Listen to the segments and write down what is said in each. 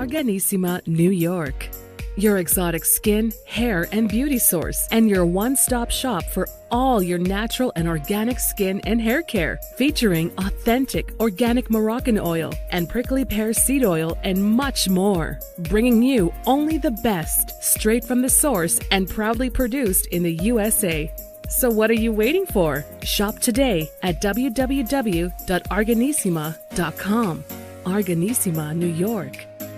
Arganissima, New York. Your exotic skin, hair, and beauty source, and your one-stop shop for all your natural and organic skin and hair care, featuring authentic organic Moroccan oil and prickly pear seed oil and much more. Bringing you only the best, straight from the source and proudly produced in the USA. So what are you waiting for? Shop today at www.arganissima.com. Arganissima, New York.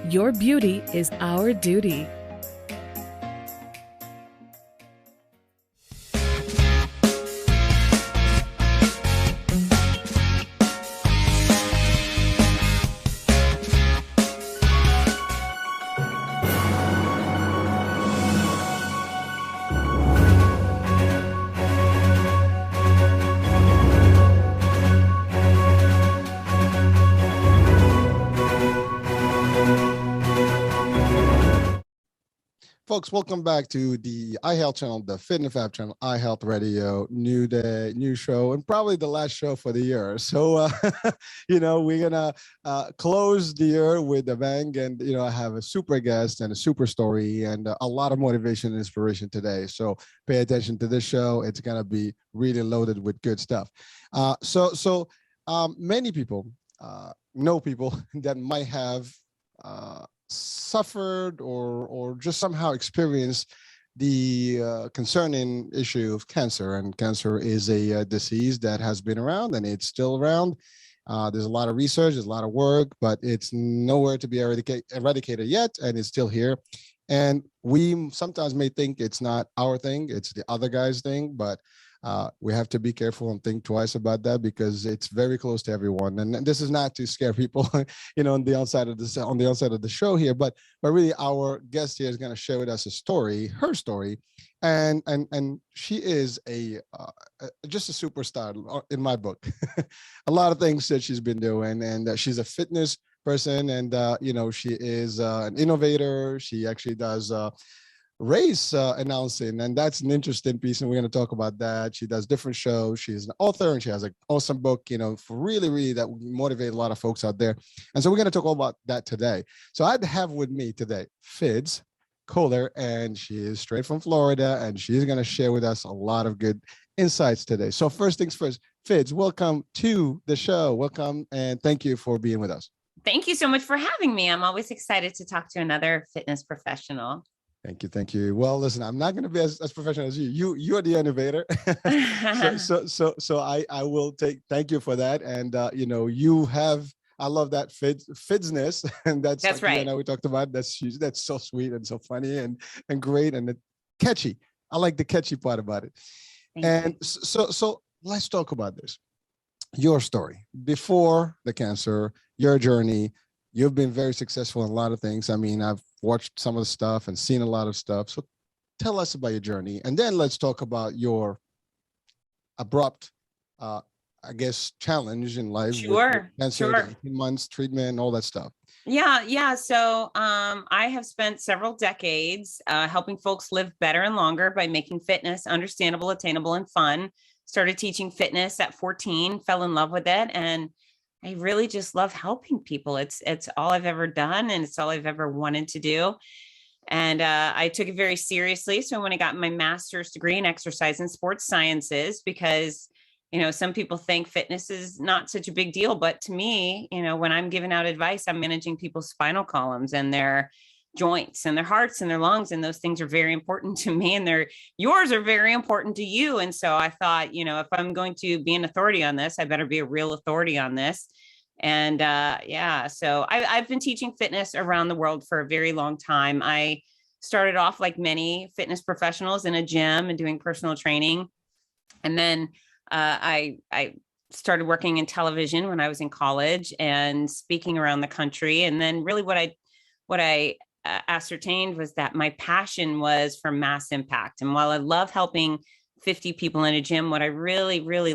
Your beauty is our duty. Folks, welcome back to the iHealth channel, the Fitness Fab channel, iHealth Radio, new day, new show, and probably the last show for the year. So, we're going to close the year with a bang. And, I have a super guest and a super story and a lot of motivation and inspiration today. So pay attention to this show. It's going to be really loaded with good stuff. Many people know people that might have suffered or just somehow experienced the concerning issue of cancer. And cancer is a disease that has been around and it's still around. There's a lot of research, there's a lot of work, but it's nowhere to be eradicated yet, and it's still here. And we sometimes may think it's not our thing, it's the other guy's thing, but we have to be careful and think twice about that because it's very close to everyone. And this is not to scare people, on the outside of the show here, but really our guest here is going to share with us a story, her story, and she is just a superstar in my book. A lot of things that she's been doing, and she's a fitness person, and she is an innovator. She actually does race announcing, and that's an interesting piece, and we're going to talk about that. She does different shows. She's an author, and she has an awesome book, for really that will motivate a lot of folks out there. And so we're going to talk all about that today. So I'd have with me today Fids Kohler, and she is straight from Florida, and she's going to share with us a lot of good insights today. So first things first, Fids, welcome to the show. Welcome, and thank you for being with us. Thank you so much for having me. I'm always excited to talk to another fitness professional. Thank you. Well, listen, I'm not going to be as professional as you. You're the innovator. so I will thank you for that. And, you have, I love that fidsness. And that's right. We talked about that's so sweet and so funny and great and catchy. I like the catchy part about it. So let's talk about this. Your story before the cancer, your journey. You've been very successful in a lot of things. I mean, I've watched some of the stuff and seen a lot of stuff. So tell us about your journey. And then let's talk about your abrupt, challenge in life. Sure. With cancer, 18 months, treatment, all that stuff. Yeah. So I have spent several decades helping folks live better and longer by making fitness understandable, attainable, and fun. Started teaching fitness at 14, fell in love with it, and I really just love helping people. It's all I've ever done, and it's all I've ever wanted to do. And I took it very seriously. So when I got my master's degree in exercise and sports sciences, because, some people think fitness is not such a big deal, but to me, when I'm giving out advice, I'm managing people's spinal columns and their joints and their hearts and their lungs. And those things are very important to me, and yours are very important to you. And so I thought, if I'm going to be an authority on this, I better be a real authority on this. And so I've been teaching fitness around the world for a very long time. I started off like many fitness professionals in a gym and doing personal training. And then I started working in television when I was in college and speaking around the country. And then really what I ascertained was that my passion was for mass impact. And while I love helping 50 people in a gym, what I really, really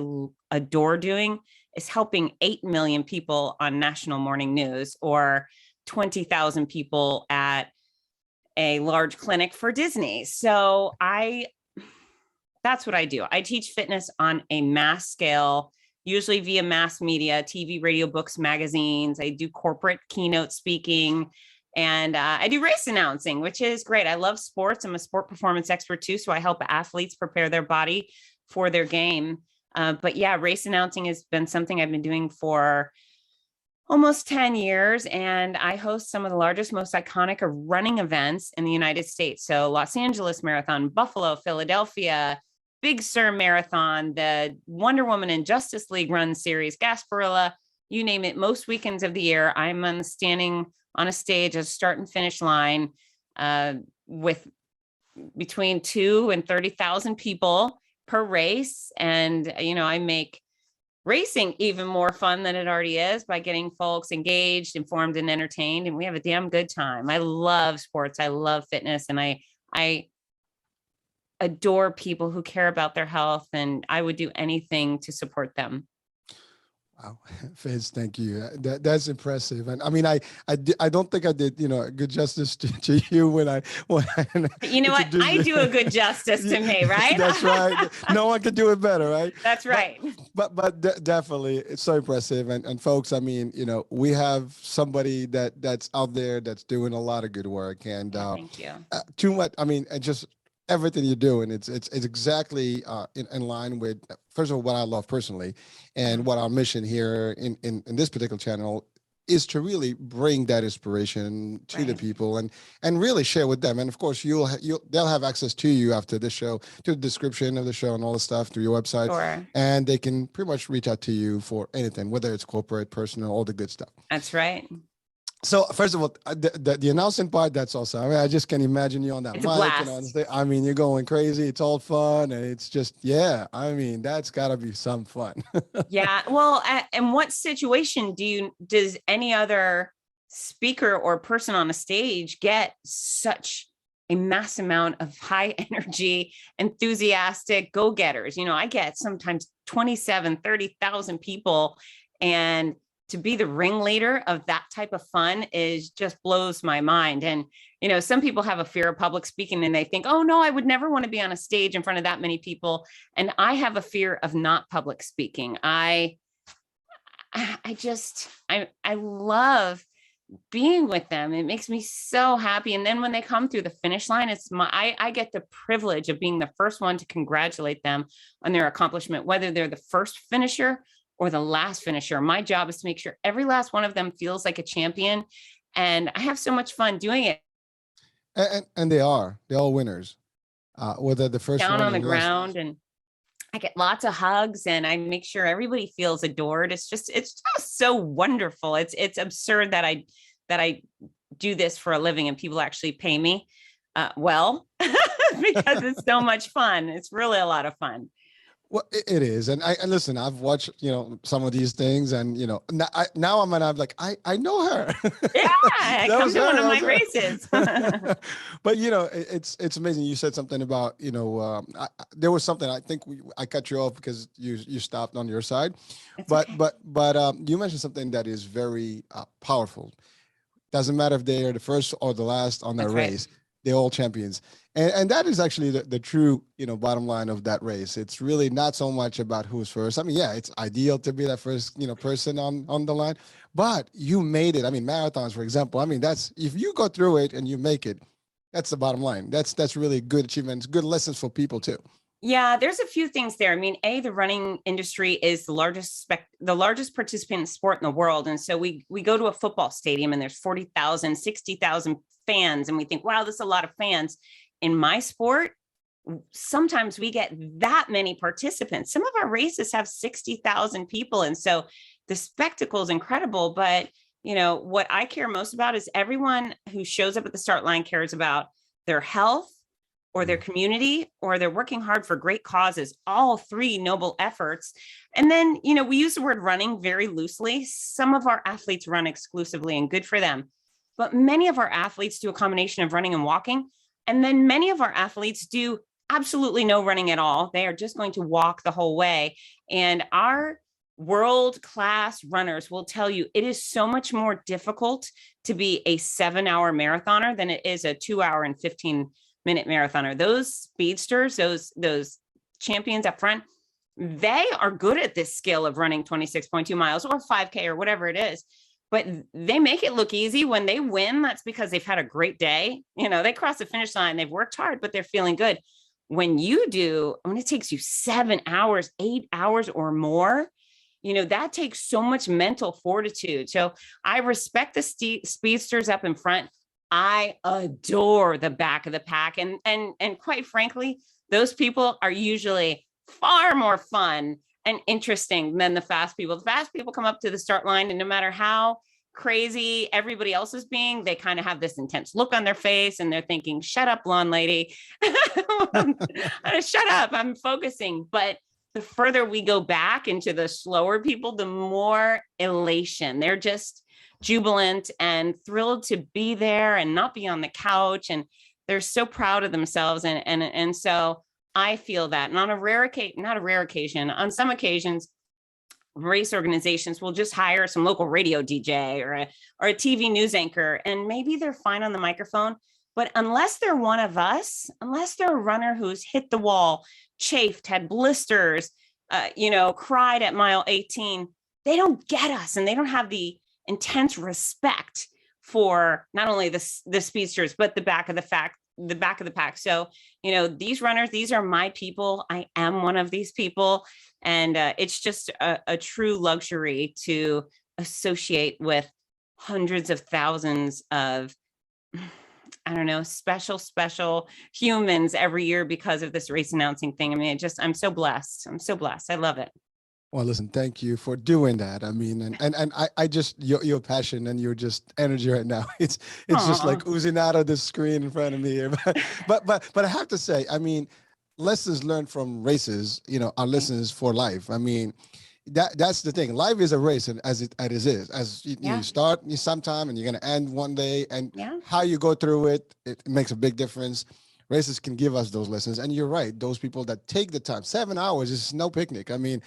adore doing is helping 8 million people on national morning news or 20,000 people at a large clinic for Disney. So that's what I do. I teach fitness on a mass scale, usually via mass media, TV, radio, books, magazines. I do corporate keynote speaking. And I do race announcing, which is great. I love sports. I'm a sport performance expert too. So I help athletes prepare their body for their game. But yeah, race announcing has been something I've been doing for almost 10 years. And I host some of the largest, most iconic running events in the United States. So Los Angeles Marathon, Buffalo, Philadelphia, Big Sur Marathon, the Wonder Woman and Justice League Run Series, Gasparilla, you name it. Most weekends of the year, I'm standing on a stage, a start and finish line with between 2 and 30,000 people per race. And, I make racing even more fun than it already is by getting folks engaged, informed, and entertained. And we have a damn good time. I love sports. I love fitness. And I adore people who care about their health. And I would do anything to support them. Wow, Fitz, thank you. That's impressive. And I mean, I don't think I did, a good justice to you when I you know what? I do a good justice to me, right? That's right. No one could do it better, right? That's right. But definitely, it's so impressive. And folks, I mean, we have somebody that's out there that's doing a lot of good work. And thank you. Too much. I mean, and just everything you're doing, it's exactly in line with, first of all, what I love personally, and what our mission here in this particular channel is to really bring that inspiration to the people and really share with them. And of course, they'll have access to you after this show, to the description of the show and all the stuff through your website. Sure. And they can pretty much reach out to you for anything, whether it's corporate, personal, all the good stuff. That's right. So first of all, the announcing part, that's awesome. I mean, I just can imagine you on that mic. And on stage. I mean, you're going crazy. It's all fun. And it's just, yeah, I mean, that's gotta be some fun. Yeah. Well, and what situation does any other speaker or person on a stage get such a mass amount of high energy, enthusiastic go-getters? I get sometimes 27, 30,000 people, and to be the ringleader of that type of fun just blows my mind. And, some people have a fear of public speaking and they think, oh no, I would never want to be on a stage in front of that many people. And I have a fear of not public speaking. I love being with them. It makes me so happy. And then when they come through the finish line, I get the privilege of being the first one to congratulate them on their accomplishment, whether they're the first finisher or the last finisher. My job is to make sure every last one of them feels like a champion. And I have so much fun doing it. And they're all winners. Whether the first down one on the ground, and I get lots of hugs and I make sure everybody feels adored. It's just so wonderful. It's absurd that I do this for a living and people actually pay me well, because it's so much fun. It's really a lot of fun. Well, it is. And listen, I've watched, some of these things, and, now I'm gonna have I know her. Yeah, come to one of my races. But, it's amazing. You said something about, there was something, I think I cut you off because you stopped on your side. But you mentioned something that is very powerful. Doesn't matter if they are the first or the last on their race. Right. They're all champions. And that is actually the true, bottom line of that race. It's really not so much about who's first. I mean, yeah, it's ideal to be that first, person on the line, but you made it. I mean, marathons, for example, I mean, if you go through it and you make it, that's the bottom line. That's really good achievements, good lessons for people too. Yeah, there's a few things there. I mean, the running industry is the largest participant in sport in the world. And so we go to a football stadium and there's 40,000, 60,000 fans. And we think, wow, that's a lot of fans. In my sport, sometimes we get that many participants. Some of our races have 60,000 people. And so the spectacle is incredible. But, what I care most about is everyone who shows up at the start line cares about their health or their community, or they're working hard for great causes, all three noble efforts. And then, we use the word running very loosely. Some of our athletes run exclusively, and good for them. But many of our athletes do a combination of running and walking. And then many of our athletes do absolutely no running at all. They are just going to walk the whole way. And our world-class runners will tell you it is so much more difficult to be a 7-hour marathoner than it is a 2-hour and 15-minute marathoner. Those speedsters, those champions up front, they are good at this skill of running 26.2 miles or 5K or whatever it is. but they make it look easy. When they win, that's because they've had a great day. They cross the finish line, they've worked hard, but they're feeling good. When it takes you 7 hours, 8 hours or more, that takes so much mental fortitude. So I respect the speedsters up in front. I adore the back of the pack. And quite frankly, those people are usually far more fun and interesting than the fast people. The fast people come up to the start line, and no matter how crazy everybody else is being, they kind of have this intense look on their face, and they're thinking, shut up, blonde lady. Shut up, I'm focusing. But the further we go back into the slower people, the more elation. They're just jubilant and thrilled to be there and not be on the couch. And they're so proud of themselves. And so I feel that. And on not a rare occasion, on some occasions, race organizations will just hire some local radio DJ or a TV news anchor, and maybe they're fine on the microphone. But unless they're one of us, unless they're a runner who's hit the wall, chafed, had blisters, cried at mile 18, they don't get us, and they don't have the intense respect for not only the speedsters, but the back of the pack. So, these runners, these are my people. I am one of these people. And it's just a true luxury to associate with hundreds of thousands of, special humans every year because of this race announcing thing. I mean, I'm so blessed. I love it. Well, listen, thank you for doing that. I mean, and I just, your passion and your just energy right now, it's just like oozing out of the screen in front of me here. But I have to say, I mean, lessons learned from races, are lessons for life. I mean, that's the thing. Life is a race, and as it is, you start sometime and you're going to end one day, and how you go through it makes a big difference. Races can give us those lessons. And you're right. Those people that take the time, 7 hours is no picnic. I mean,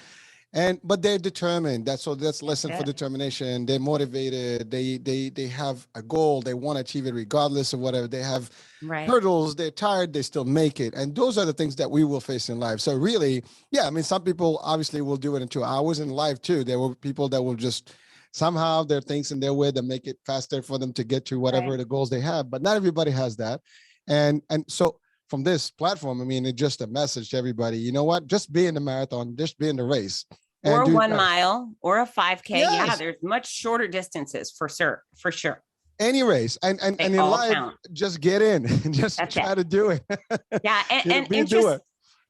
but they're determined. That's lesson for determination. They're motivated. They have a goal. They want to achieve it regardless of whatever. They have hurdles. They're tired. They still make it. And those are the things that we will face in life. So really, I mean, some people obviously will do it in 2 hours. In life too, there will be people that will just somehow there are things in their way that make it faster for them to get to whatever the goals they have. But not everybody has that. And so from this platform, I mean, it's just a message to everybody. You know what? Just be in the marathon. Just be in the race. Or 1 mile or a 5K. Yes. Yeah, there's much shorter distances for sure. Any race. And in life, just get in and just try to do it. Yeah.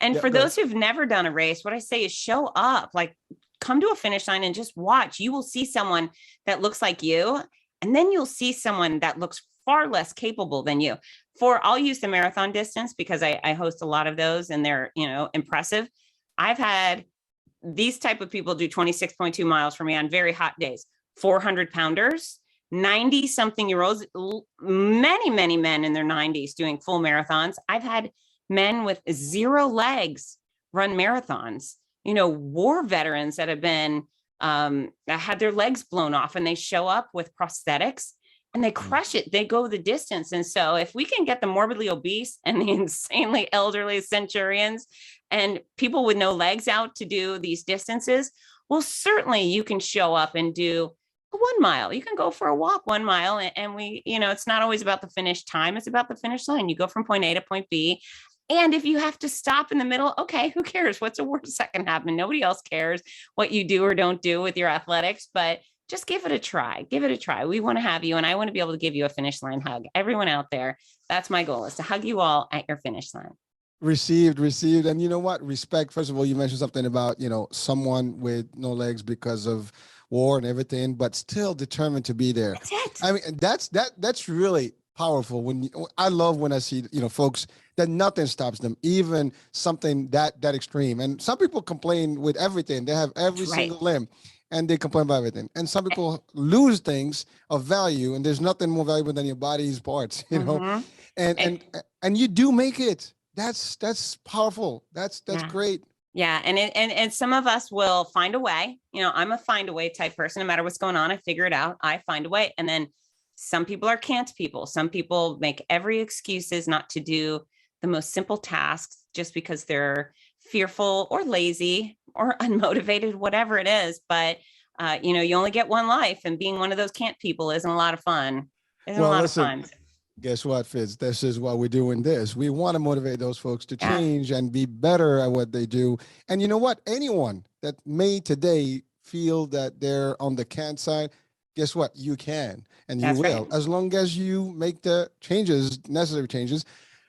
And for those who've never done a race, what I say is show up, like come to a finish line and just watch. You will see someone that looks like you, and then you'll see someone that looks far less capable than you. I'll use the marathon distance because I host a lot of those, and they're, impressive. I've had these type of people do 26.2 miles for me on very hot days, 400 pounders, 90 something year olds, many men in their 90s doing full marathons. I've had men with 0 legs run marathons, war veterans that have been, had their legs blown off, and they show up with prosthetics and they crush it. They go the distance. And so if we can get the morbidly obese and the insanely elderly centurions and people with no legs out to do these distances, well, certainly you can show up and do a 1 mile. You can go for a walk 1 mile. And we, it's not always about the finish time. It's about the finish line. You go from point A to point B. And if you have to stop in the middle, okay, who cares? What's the worst that can happen? Nobody else cares what you do or don't do with your athletics, but just give it a try. Give it a try. We want to have you, and I want to be able to give you a finish line hug. Everyone out there, that's my goal, is to hug you all at your finish line. Received. And you know what? Respect. First of all, you mentioned something about, someone with no legs because of war and everything, but still determined to be there. That's it. I mean, that's really powerful. I love when I see, folks that nothing stops them, even something that extreme. And some people complain with everything. They have every single limb, and they complain about everything. And some people lose things of value, and there's nothing more valuable than your body's parts, and you do make it. That's powerful. That's great. Yeah. And some of us will find a way. I'm a find a way type person. No matter what's going on, I figure it out. I find a way. And then some people are can't people. Some people make every excuses not to do the most simple tasks just because they're fearful or lazy or unmotivated, whatever it is. But You only get one life, and being one of those can't people isn't a lot of fun. Well, listen, guess what, Fitz? This is why we're doing this. We want to motivate those folks to change and be better at what they do. And you know what? Anyone that may today feel that they're on the can side, guess what? You can, and you will, right, as long as you make the changes, necessary changes.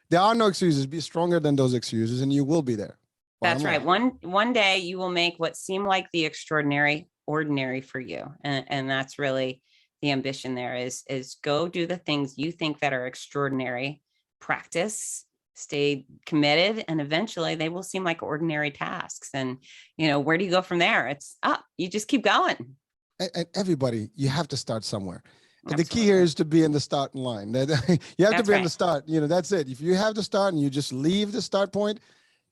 There are no excuses. Be stronger than those excuses, and you will be there. That's right. One day you will make what seemed like the extraordinary ordinary for you, and that's really the ambition. There is go do the things you think that are extraordinary. Practice, stay committed, and eventually they will seem like ordinary tasks. And where do you go from there? It's up. You just keep going. And everybody, you have to start somewhere. And the key here is to be in the starting line. You have to be in the start. That's it. If you have to start and you just leave the start point,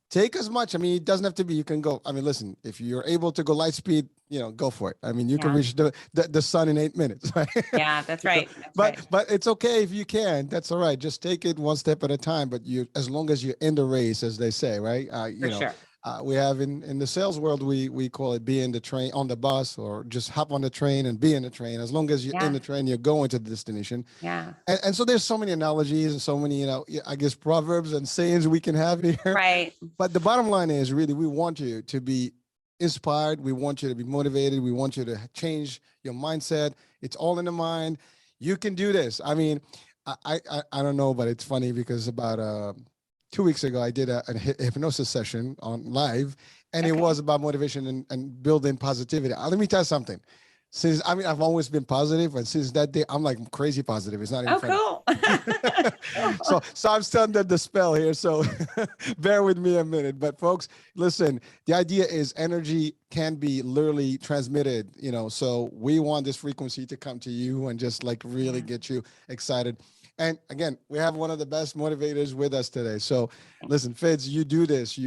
take as much. I mean, it doesn't have to be, you can go. I mean, listen, if you're able to go light speed, go for it. I mean, you can reach the sun in 8 minutes. Right? Yeah, that's right. But it's okay if you can. That's all right. Just take it one step at a time. But as long as you're in the race, as they say, right? Sure. We have in the sales world, we call it be in the train, on the bus, or just hop on the train and be in the train. As long as you're in the train, you're going to the destination. Yeah. And so there's so many analogies and so many, I guess, proverbs and sayings we can have here. Right. But the bottom line is really, we want you to be inspired. We want you to be motivated. We want you to change your mindset. It's all in the mind. You can do this. I mean, I don't know, but it's funny because about 2 weeks ago, I did a hypnosis session on live, and it was about motivation and building positivity. Let me tell you something. I've always been positive, and since that day, I'm like crazy positive. It's not even funny. Cool. So I'm still under the spell here. So bear with me a minute. But folks, listen, the idea is energy can be literally transmitted, so we want this frequency to come to you and just like really get you excited. And again, we have one of the best motivators with us today. So listen, Fitz, you do this.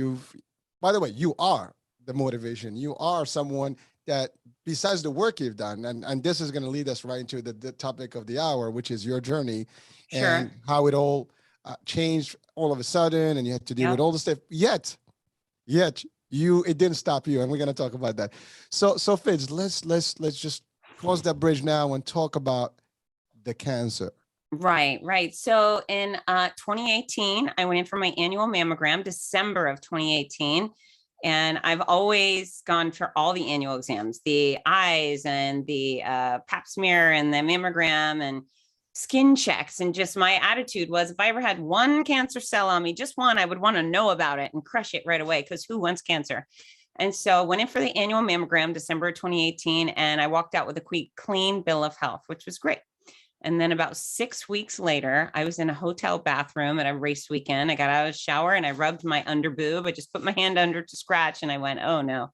By the way, you are the motivation. You are someone that, besides the work you've done, and this is going to lead us right into the topic of the hour, which is your journey and how it all changed all of a sudden, and you had to deal with all the stuff. Yet it didn't stop you, and we're going to talk about that. So Fitz, let's just cross that bridge now and talk about the cancer. Right. So in 2018, I went in for my annual mammogram, December of 2018. And I've always gone for all the annual exams, the eyes and the pap smear and the mammogram and skin checks. And just my attitude was, if I ever had one cancer cell on me, just one, I would want to know about it and crush it right away, because who wants cancer? And so went in for the annual mammogram, December of 2018, and I walked out with a clean bill of health, which was great. And then about 6 weeks later, I was in a hotel bathroom at a race weekend. I got out of the shower and I rubbed my under boob. I just put my hand under to scratch, and I went, oh no,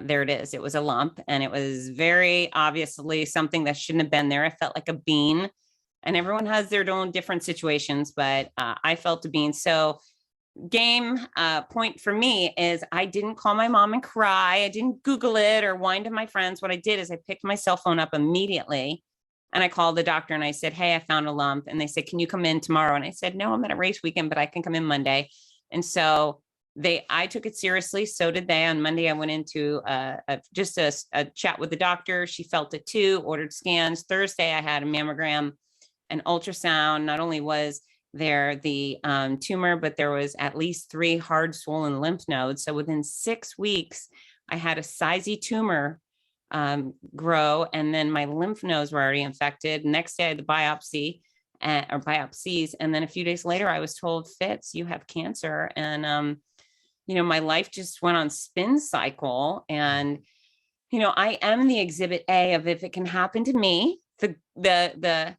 there it is. It was a lump, and it was very obviously something that shouldn't have been there. I felt like a bean, and everyone has their own different situations, but I felt a bean. So point for me is I didn't call my mom and cry. I didn't Google it or whine to my friends. What I did is I picked my cell phone up immediately, and I called the doctor and I said, hey, I found a lump. And they said, can you come in tomorrow? And I said, no, I'm at a race weekend, but I can come in Monday. And so I took it seriously. So did they. On Monday, I went into just a chat with the doctor. She felt it too, ordered scans. Thursday, I had a mammogram, an ultrasound. Not only was there the tumor, but there was at least 3 hard swollen lymph nodes. So within 6 weeks, I had a sizey tumor grow, and then my lymph nodes were already infected. Next day I had the biopsies, and then a few days later I was told, Fitz, you have cancer. And my life just went on spin cycle. And I am the exhibit A of, if it can happen to me, the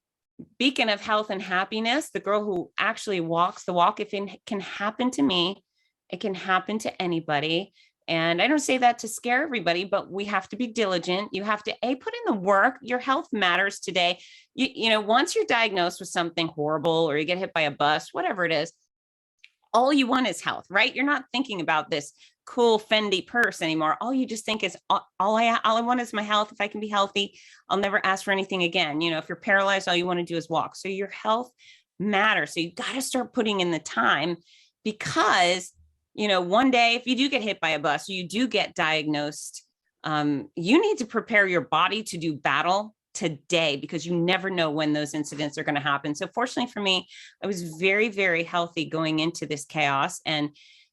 beacon of health and happiness, the girl who actually walks the walk. If it can happen to me, it can happen to anybody. And I don't say that to scare everybody, but we have to be diligent. You have to put in the work. Your health matters today. Once you're diagnosed with something horrible, or you get hit by a bus, whatever it is, all you want is health, right? You're not thinking about this cool Fendi purse anymore. All you just think is, all I want is my health. If I can be healthy, I'll never ask for anything again. If you're paralyzed, all you want to do is walk. So your health matters. So you got to start putting in the time, because one day, if you do get hit by a bus, or you do get diagnosed you need to prepare your body to do battle today, because you never know when those incidents are going to happen. So fortunately for me, I was very, very healthy going into this chaos, and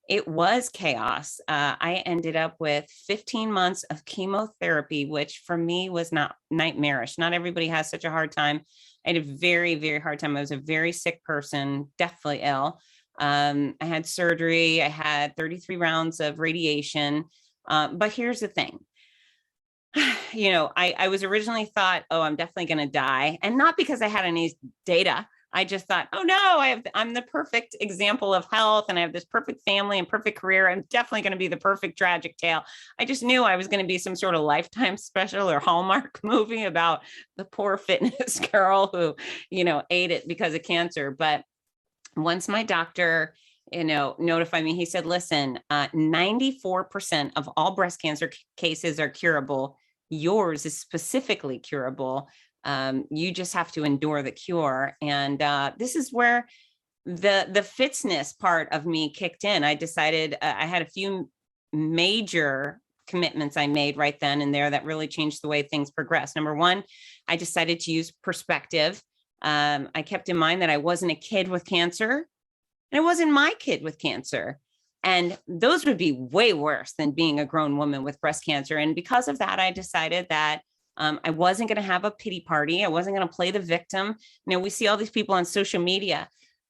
it was chaos. I ended up with 15 months of chemotherapy, which for me was not nightmarish. Not everybody has such a hard time. I had a very, very hard time. I was a very sick person, deathly ill. I had surgery. I had 33 rounds of radiation. But here's the thing. I was originally thought, oh, I'm definitely going to die. And not because I had any data. I just thought, oh no, I'm the perfect example of health, and I have this perfect family and perfect career. I'm definitely going to be the perfect tragic tale. I just knew I was going to be some sort of Lifetime special or Hallmark movie about the poor fitness girl who, ate it because of cancer. But once my doctor, notified me, he said, listen, 94% of all breast cancer cases are curable. Yours is specifically curable. You just have to endure the cure. And this is where the fitness part of me kicked in. I decided I had a few major commitments I made right then and there that really changed the way things progressed. Number one, I decided to use perspective. I kept in mind that I wasn't a kid with cancer, and it wasn't my kid with cancer. And those would be way worse than being a grown woman with breast cancer. And because of that, I decided that I wasn't going to have a pity party. I wasn't going to play the victim. We see all these people on social media,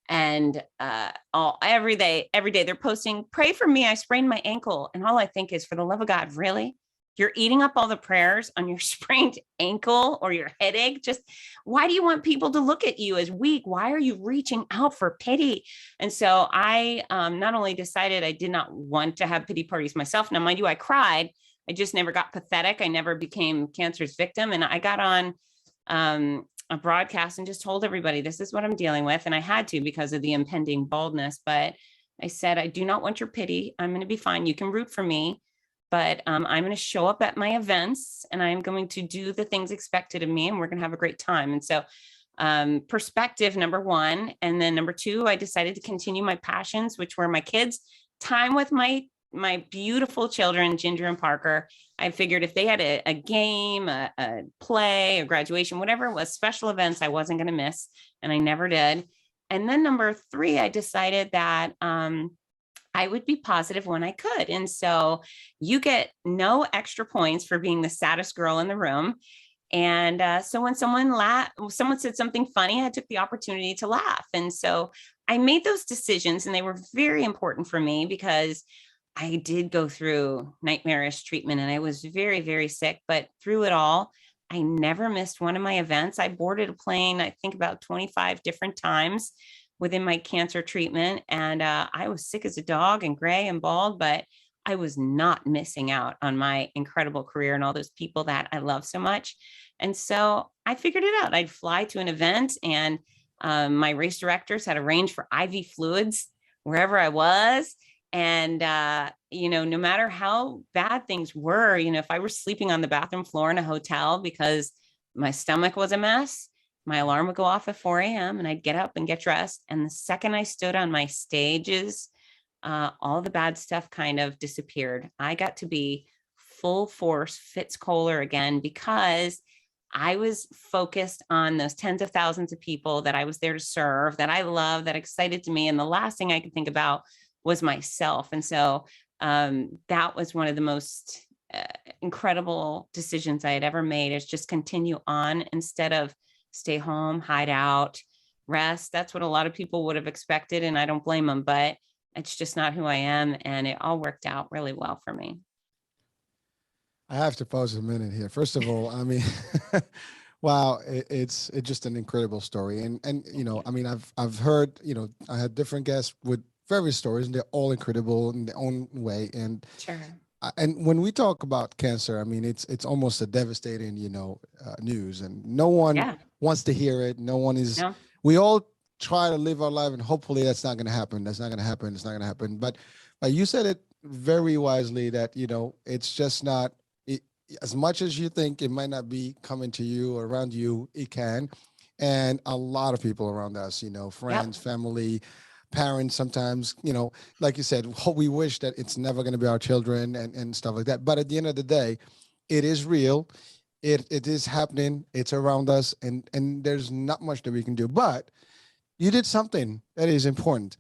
and every day they're posting, pray for me, I sprained my ankle. And all I think is, for the love of God, really? You're eating up all the prayers on your sprained ankle or your headache. Just why do you want people to look at you as weak? Why are you reaching out for pity? And so I not only decided I did not want to have pity parties myself. Now, mind you, I cried. I just never got pathetic. I never became cancer's victim. And I got on a broadcast and just told everybody, this is what I'm dealing with. And I had to, because of the impending baldness. But I said, I do not want your pity. I'm going to be fine. You can root for me. But I'm going to show up at my events, and I'm going to do the things expected of me, and we're going to have a great time. And so perspective, number one. And then number two, I decided to continue my passions, which were my kids, time with my beautiful children, Ginger and Parker. I figured if they had a game, a play, a graduation, whatever it was, special events, I wasn't going to miss. And I never did. And then number three, I decided that I would be positive when I could. And so you get no extra points for being the saddest girl in the room. And so when someone said something funny, I took the opportunity to laugh. And so I made those decisions, and they were very important for me, because I did go through nightmarish treatment, and I was very, very sick. But through it all, I never missed one of my events. I boarded a plane, I think about 25 different times within my cancer treatment. And I was sick as a dog and gray and bald, but I was not missing out on my incredible career and all those people that I love so much. And so I figured it out. I'd fly to an event, and my race directors had arranged for IV fluids wherever I was. And, no matter how bad things were, if I were sleeping on the bathroom floor in a hotel because my stomach was a mess, my alarm would go off at 4 a.m. and I'd get up and get dressed. And the second I stood on my stages, all the bad stuff kind of disappeared. I got to be full force Fitz Kohler again, because I was focused on those tens of thousands of people that I was there to serve, that I love, that excited to me. And the last thing I could think about was myself. And so that was one of the most incredible decisions I had ever made, is just continue on instead of stay home, hide out, rest. That's what a lot of people would have expected, and I don't blame them, but it's just not who I am. And it all worked out really well for me. I have to pause a minute here. First of all, I mean, wow, it's just an incredible story. And I mean, I've heard, I had different guests with various stories, and they're all incredible in their own way. And sure. And when we talk about cancer, I mean, it's almost a devastating, news, and no one wants to hear it. No one is. No. We all try to live our life, and hopefully that's not going to happen. That's not going to happen. It's not going to happen. But you said it very wisely that it's just not as much as you think. It might not be coming to you or around you. It can, and a lot of people around us, friends, family, parents, sometimes, like you said, we wish that it's never going to be our children and stuff like that. But at the end of the day, It is real. It is happening. It's around us, and there's not much that we can do. But you did something that is important.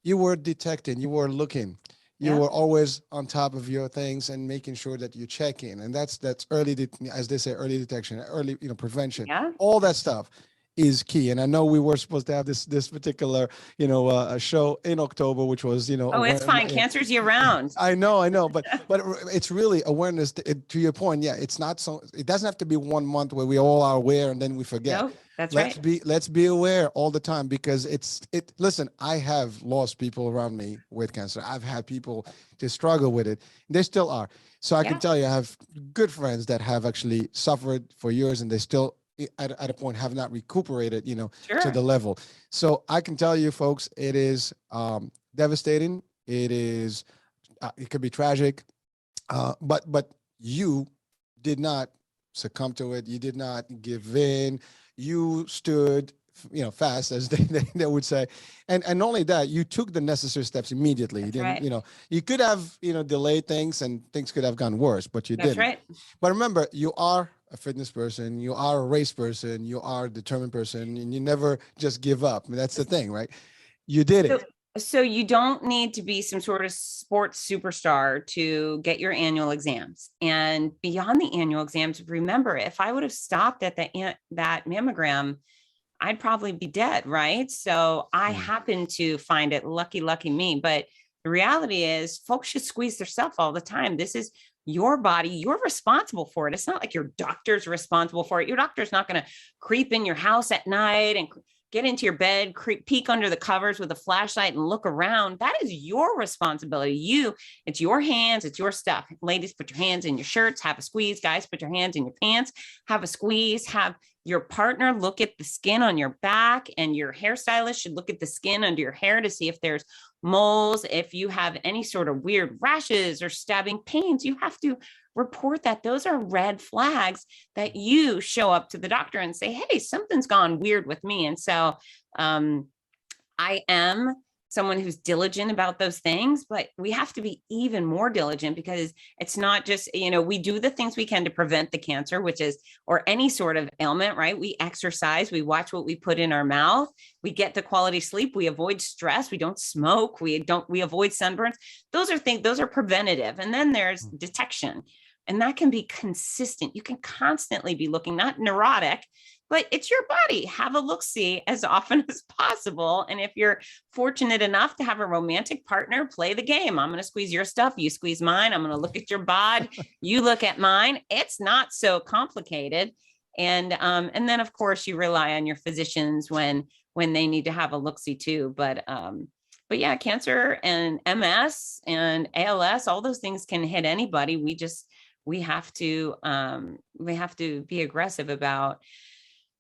You were detecting, you were looking, you Yeah. were always on top of your things and making sure that you check in. And that's early, as they say, early detection, early, prevention, Yeah. all that stuff is key. And I know we were supposed to have this particular, a show in October, which was, Oh, it's fine. Cancer's year round. I know, but it's really awareness. To your point, yeah, it's not so. It doesn't have to be 1 month where we all are aware and then we forget. No, that's let's right. let's be aware all the time, because it. Listen, I have lost people around me with cancer. I've had people to struggle with it. They still are. So I can Yeah. tell you, I have good friends that have actually suffered for years, and they still at a point have not recuperated, to Sure. the level. So I can tell you, folks, it is devastating. It is. It could be tragic, but you did not succumb to it. You did not give in. You stood, fast, as they would say, and not only that, you took the necessary steps immediately. You That's didn't, right. you could have, delayed things, and things could have gone worse, but you That's didn't. right. But remember, you are a fitness person, you are a race person, you are a determined person, and you never just give up. I mean, that's the thing, right? You did So, it. so you don't need to be some sort of sports superstar to get your annual exams. And beyond the annual exams, remember, if I would have stopped at that mammogram, I'd probably be dead, right? So I Mm. happen to find it. Lucky me. But the reality is, folks should squeeze themselves all the time. This is your body. You're responsible for it. It's not like your doctor's responsible for it. Your doctor's not going to creep in your house at night and get into your bed, peek under the covers with a flashlight and look around. That is your responsibility. It's your hands, it's your stuff. Ladies, put your hands in your shirts, have a squeeze. Guys, put your hands in your pants, have a squeeze. Have your partner look at the skin on your back, and your hairstylist should look at the skin under your hair to see if there's moles. If you have any sort of weird rashes or stabbing pains, you have to report that. Those are red flags that you show up to the doctor and say, hey, something's gone weird with me. And so I am someone who's diligent about those things, but we have to be even more diligent, because it's not just, we do the things we can to prevent the cancer, which is, or any sort of ailment, right? We exercise, we watch what we put in our mouth, we get the quality sleep, we avoid stress, we don't smoke, we avoid sunburns. Those are preventative. And then there's detection. And that can be consistent. You can constantly be looking, not neurotic, but it's your body. Have a look-see as often as possible. And if you're fortunate enough to have a romantic partner, play the game. I'm going to squeeze your stuff, you squeeze mine. I'm going to look at your bod, you look at mine. It's not so complicated. And then of course you rely on your physicians when they need to have a look-see too. But yeah, cancer and MS and ALS, all those things can hit anybody. We have to be aggressive about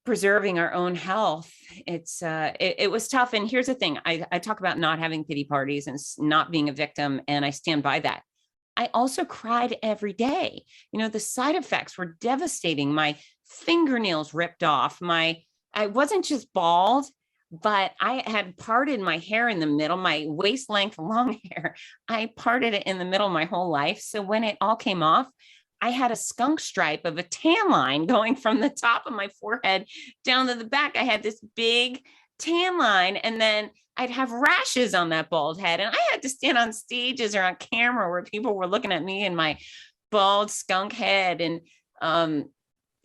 preserving our own health. It was tough. And here's the thing. I talk about not having pity parties and not being a victim, and I stand by that. I also cried every day. The side effects were devastating. My fingernails ripped off. I wasn't just bald, but I had parted my hair in the middle, my waist length long hair. I parted it in the middle my whole life. So when it all came off, I had a skunk stripe of a tan line going from the top of my forehead down to the back. I had this big tan line, and then I'd have rashes on that bald head. And I had to stand on stages or on camera where people were looking at me and my bald skunk head. And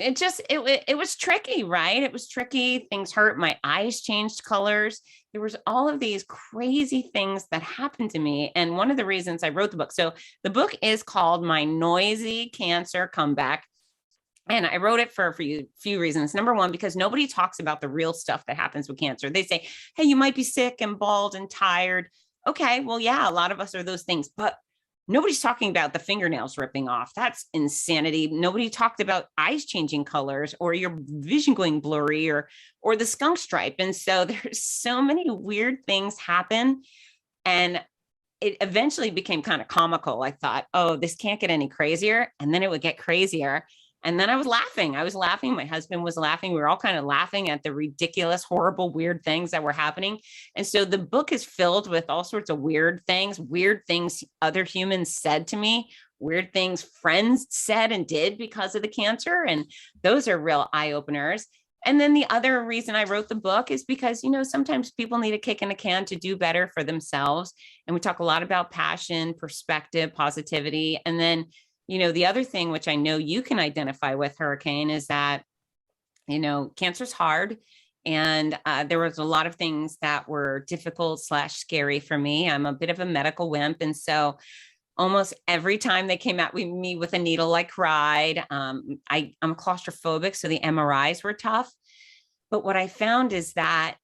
it was tricky, right? It was tricky. Things hurt. My eyes changed colors. There was all of these crazy things that happened to me. And one of the reasons I wrote the book, so the book is called My Noisy Cancer Comeback. And I wrote it for a few reasons. Number one, because nobody talks about the real stuff that happens with cancer. They say, hey, you might be sick and bald and tired. Okay, well, yeah, a lot of us are those things, but nobody's talking about the fingernails ripping off. That's insanity. Nobody talked about eyes changing colors or your vision going blurry or the skunk stripe. And so there's so many weird things happen. And it eventually became kind of comical. I thought, oh, this can't get any crazier. And then it would get crazier. And then I was laughing. My husband was laughing. We were all kind of laughing at the ridiculous, horrible, weird things that were happening. And so the book is filled with all sorts of weird things other humans said to me, weird things friends said and did because of the cancer. And those are real eye openers. And then the other reason I wrote the book is because, sometimes people need a kick in the can to do better for themselves. And we talk a lot about passion, perspective, positivity. And then the other thing, which I know you can identify with, Hurricane, is that, cancer's hard. And there was a lot of things that were difficult / scary for me. I'm a bit of a medical wimp. And so almost every time they came at me with a needle, I cried. I'm claustrophobic, so the MRIs were tough. But what I found is that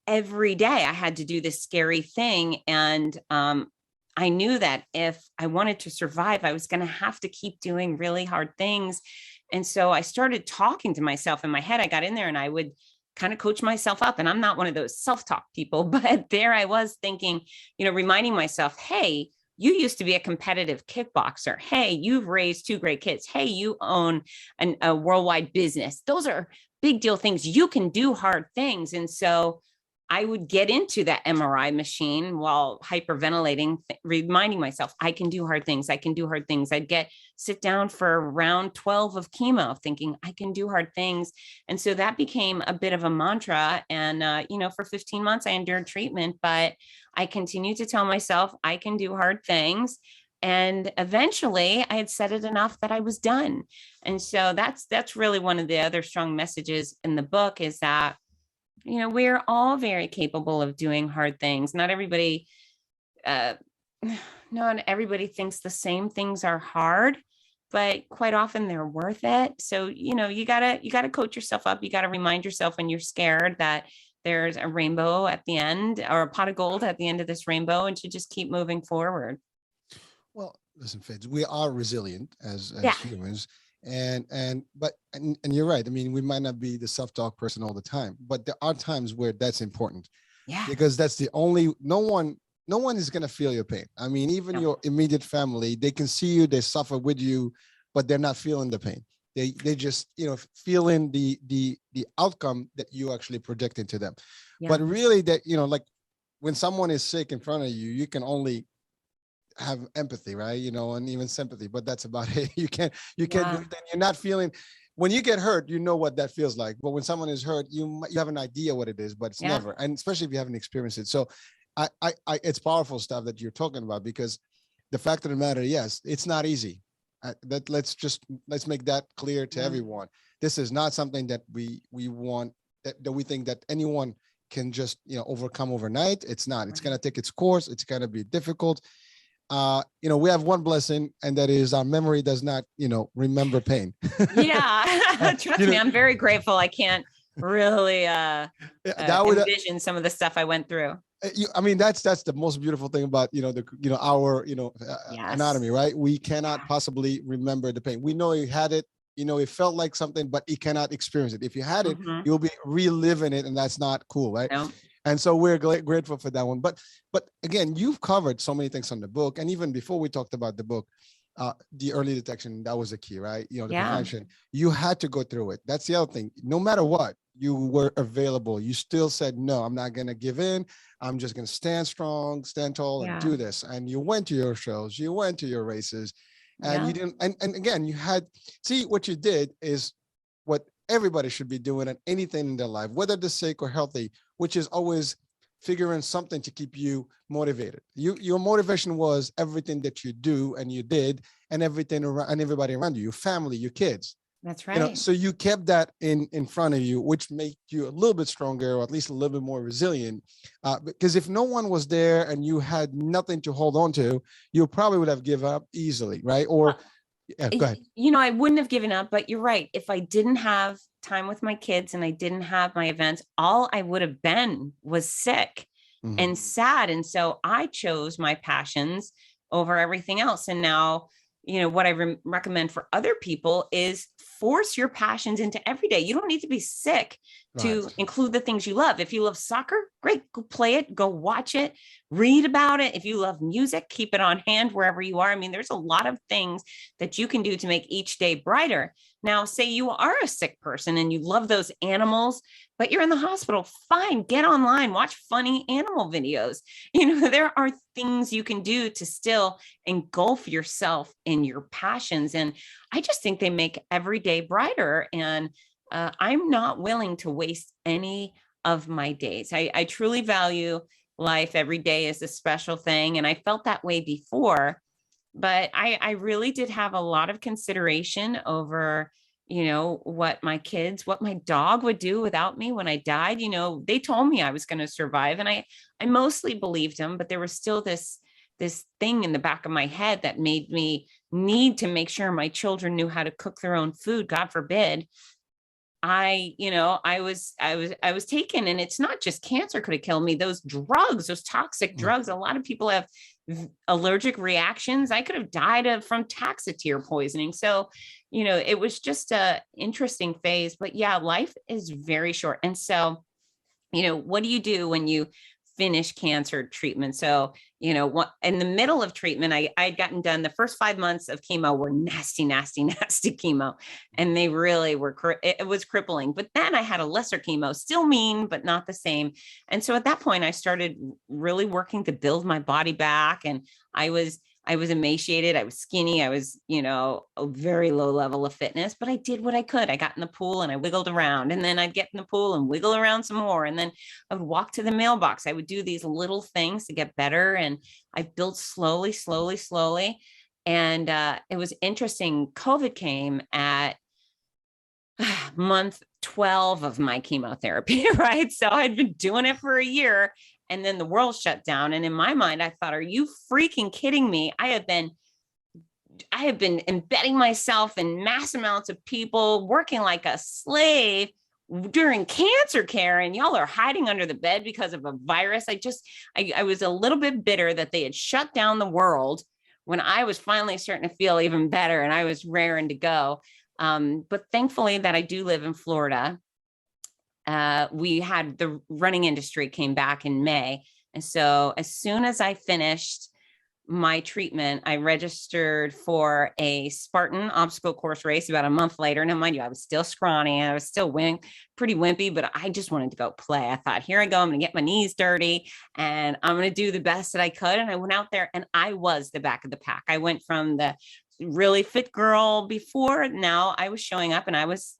every day I had to do this scary thing. And I knew that if I wanted to survive, I was going to have to keep doing really hard things. And so I started talking to myself in my head. I got in there and I would kind of coach myself up. And I'm not one of those self-talk people, but there I was thinking, reminding myself, hey, you used to be a competitive kickboxer. Hey, you've raised 2 great kids. Hey, you own a worldwide business. Those are big deal things. You can do hard things. And so I would get into that MRI machine while hyperventilating, reminding myself, I can do hard things. I can do hard things. I'd sit down for round 12 of chemo thinking I can do hard things. And so that became a bit of a mantra. And, for 15 months, I endured treatment, but I continued to tell myself I can do hard things. And eventually I had said it enough that I was done. And so that's really one of the other strong messages in the book is that, we're all very capable of doing hard things. Not everybody thinks the same things are hard, but quite often they're worth it. So, you gotta coach yourself up. You gotta remind yourself when you're scared that there's a rainbow at the end or a pot of gold at the end of this rainbow, and to just keep moving forward. Well, listen, Fitz, we are resilient as humans. And you're right. I mean, we might not be the self-talk person all the time, but there are times where that's important. Yeah. Because that's no one is going to feel your pain. I mean, even your immediate family, they can see you, they suffer with you, but they're not feeling the pain. They just, feeling the outcome that you actually projecting to them. Yeah. But really that, like when someone is sick in front of you, you can only have empathy, right? And even sympathy, but that's about it. You can't do it, then you're not feeling. When you get hurt, you know what that feels like. But when someone is hurt, you have an idea what it is, but it's never. And especially if you haven't experienced it. So I it's powerful stuff that you're talking about, because the fact of the matter, yes, it's not easy. Let's make that clear to everyone. This is not something that we want, that we think that anyone can just, overcome overnight. It's not. It's going to take its course. It's going to be difficult. We have one blessing, and that is our memory does not, remember pain. Yeah. Trust me, I'm very grateful. I can't really envision some of the stuff I went through. That's the most beautiful thing about, our, anatomy, right? We cannot possibly remember the pain. We know you had it, it felt like something, but you cannot experience it. If you had it, you'll be reliving it, and that's not cool, right? No. And so we're grateful for that one. But again, you've covered so many things on the book. And even before we talked about the book, the early detection, that was the key, right? The prevention, you had to go through it. That's the other thing. No matter what, you were available. You still said, no, I'm not going to give in. I'm just going to stand strong, stand tall, and do this. And you went to your shows, you went to your races, and you didn't. And again, what you did is what everybody should be doing at anything in their life, whether they're sick or healthy, which is always figuring something to keep you motivated. Your motivation was everything that you do and you did, and everything around, and everybody around you, your family, your kids. That's right. So you kept that in front of you, which made you a little bit stronger, or at least a little bit more resilient. Because if no one was there and you had nothing to hold on to, you probably would have given up easily, right? Or go ahead. I wouldn't have given up, but you're right. If I didn't have time with my kids and I didn't have my events, all I would have been was sick and sad. And so I chose my passions over everything else. And now, what I recommend for other people is force your passions into every day. You don't need to be sick to Right. include the things you love. If you love soccer, great, go play it, go watch it, read about it. If you love music, keep it on hand wherever you are. I mean, there's a lot of things that you can do to make each day brighter. Now, say you are a sick person and you love those animals, but you're in the hospital, fine, get online, watch funny animal videos. There are things you can do to still engulf yourself in your passions. And I just think they make every day brighter. And I'm not willing to waste any of my days. I truly value life. Every day is a special thing. And I felt that way before, but I really did have a lot of consideration over, what my dog would do without me when I died. They told me I was going to survive, and I mostly believed them, but there was still this thing in the back of my head that made me need to make sure my children knew how to cook their own food. God forbid. I was taken, and it's not just cancer could have killed me. Those drugs, those toxic drugs, a lot of people have allergic reactions. I could have died from taxotere poisoning. So, it was just a interesting phase, but yeah, life is very short. And so, what do you do when you finish cancer treatment? So, what in the middle of treatment, I'd gotten done. The first 5 months of chemo were nasty, nasty, nasty chemo. And they really were, it was crippling. But then I had a lesser chemo, still mean, but not the same. And so at that point, I started really working to build my body back. And I was emaciated. I was skinny. I was, a very low level of fitness, but I did what I could. I got in the pool and I wiggled around, and then I'd get in the pool and wiggle around some more. And then I would walk to the mailbox. I would do these little things to get better. And I built slowly, slowly, slowly. And it was interesting. COVID came at month 12 of my chemotherapy, right? So I'd been doing it for a year, and then the world shut down. And in my mind, I thought, are you freaking kidding me? I have been embedding myself in mass amounts of people, working like a slave during cancer care, and y'all are hiding under the bed because of a virus. I was a little bit bitter that they had shut down the world when I was finally starting to feel even better, and I was raring to go. But thankfully that I do live in Florida. We had the running industry came back in May. And so as soon as I finished my treatment, I registered for a Spartan obstacle course race about a month later. Now, mind you, I was still scrawny. I was still pretty wimpy, but I just wanted to go play. I thought, here I go. I'm going to get my knees dirty, and I'm going to do the best that I could. And I went out there, and I was the back of the pack. I went from the really fit girl before. Now I was showing up, and I was,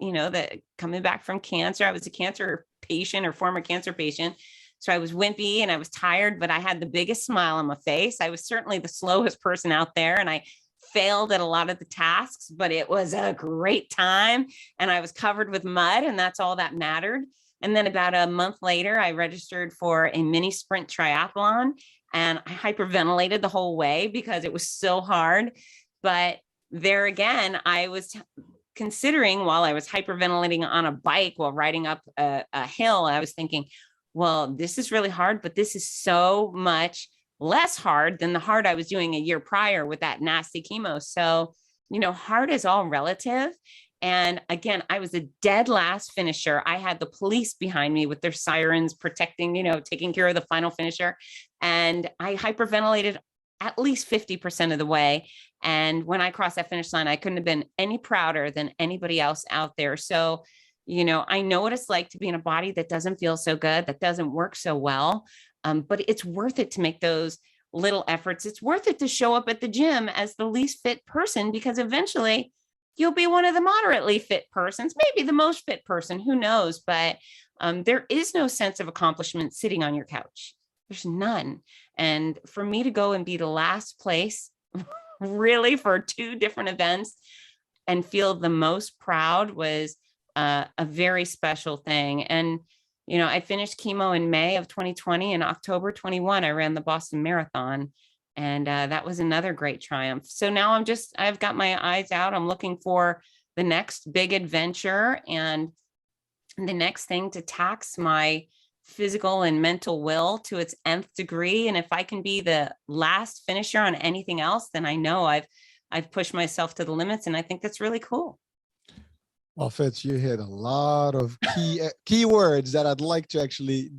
coming back from cancer. I was a cancer patient or former cancer patient. So I was wimpy and I was tired, but I had the biggest smile on my face. I was certainly the slowest person out there, and I failed at a lot of the tasks, but it was a great time, and I was covered with mud, and that's all that mattered. And then about a month later, I registered for a mini sprint triathlon, and I hyperventilated the whole way because it was so hard. But there again, I was considering, while I was hyperventilating on a bike while riding up a hill, I was thinking, well, this is really hard, but this is so much less hard than the hard I was doing a year prior with that nasty chemo. So, hard is all relative. And again, I was a dead last finisher. I had the police behind me with their sirens protecting, taking care of the final finisher. And I hyperventilated at least 50% of the way. And when I crossed that finish line, I couldn't have been any prouder than anybody else out there. So, I know what it's like to be in a body that doesn't feel so good, that doesn't work so well. But it's worth it to make those little efforts. It's worth it to show up at the gym as the least fit person, because eventually you'll be one of the moderately fit persons, maybe the most fit person, who knows? But there is no sense of accomplishment sitting on your couch. There's none. And for me to go and be the last place really for 2 different events and feel the most proud was a very special thing. And, I finished chemo in May of 2020. In October 21, I ran the Boston Marathon. And that was another great triumph. So now I've got my eyes out. I'm looking for the next big adventure and the next thing to tax my physical and mental will to its nth degree. And if I can be the last finisher on anything else, then I know I've pushed myself to the limits. And I think that's really cool. Well, Fitz, you hit a lot of key words that I'd like to actually,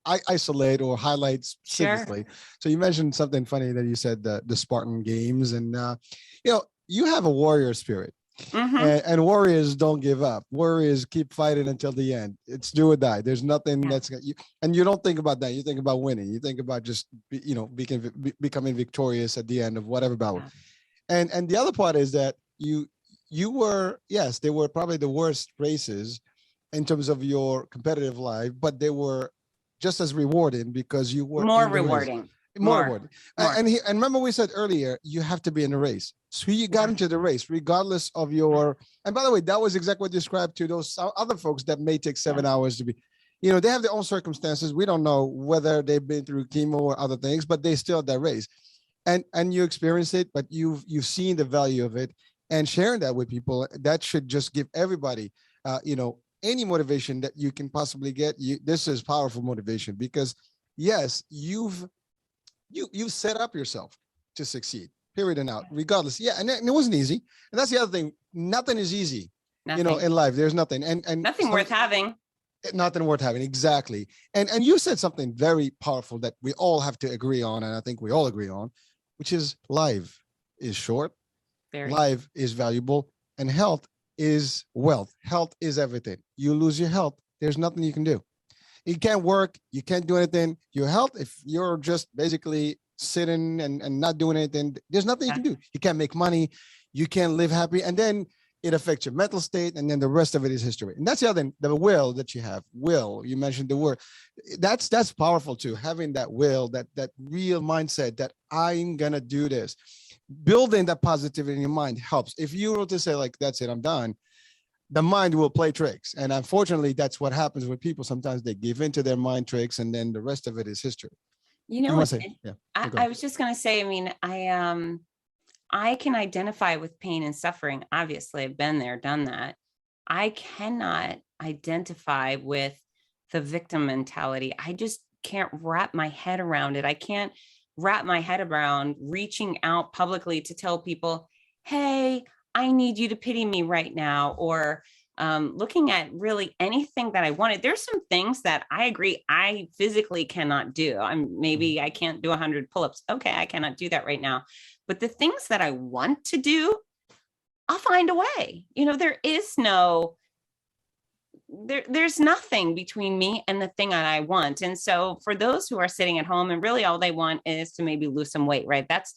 isolate or highlight Sure. specifically. So you mentioned something funny that you said the Spartan Games, and you have a warrior spirit, Mm-hmm. and warriors don't give up. Warriors keep fighting until the end. It's do or die. There's nothing Yeah. and you don't think about that. You think about winning. You think about just becoming victorious at the end of whatever battle. Yeah. And the other part is that you were, yes, they were probably the worst races in terms of your competitive life, but they were just as rewarding because you were More in the race. rewarding. More More. rewarding. More. And remember we said earlier, you have to be in the race. So you got Yeah. into the race regardless of your, and by the way, that was exactly what described to those other folks that may take 7 hours to be, they have their own circumstances. We don't know whether they've been through chemo or other things, but they still had that race. And you experience it, but you've seen the value of it, and sharing that with people, that should just give everybody, any motivation that you can possibly get. This is powerful motivation because yes, you've set up yourself to succeed, period and out, regardless. Yeah, and it wasn't easy. And that's the other thing. Nothing is easy, Nothing. in life. There's nothing. And Nothing worth having. Nothing worth having. Exactly. And you said something very powerful that we all have to agree on, and I think we all agree on, which is life is short. Very. Life is valuable, and health is wealth. Health is everything. You lose your health, there's nothing you can do. You can't work, you can't do anything. Your health, if you're just basically sitting and not doing anything, there's nothing you can do. You can't make money, you can't live happy, and then it affects your mental state, and then the rest of it is history. And that's the other thing, the will that you have. Will, you mentioned the word. That's powerful too, having that will, that real mindset that I'm gonna do this. Building that positivity in your mind helps. If you were to say like, that's it, I'm done, the mind will play tricks. And unfortunately, that's what happens with people. Sometimes they give into their mind tricks, and then the rest of it is history. You know what? Yeah. I was just going to say, I mean, I can identify with pain and suffering. Obviously, I've been there, done that. I cannot identify with the victim mentality. I just can't wrap my head around it. I can't wrap my head around reaching out publicly to tell people, hey, I need you to pity me right now, or looking at really anything that I wanted. There's some things that I agree I physically cannot do. Maybe I can't do 100 pull-ups. Okay, I cannot do that right now. But the things that I want to do, I'll find a way. There is no, there's nothing between me and the thing that I want. And so for those who are sitting at home and really all they want is to maybe lose some weight, right? That's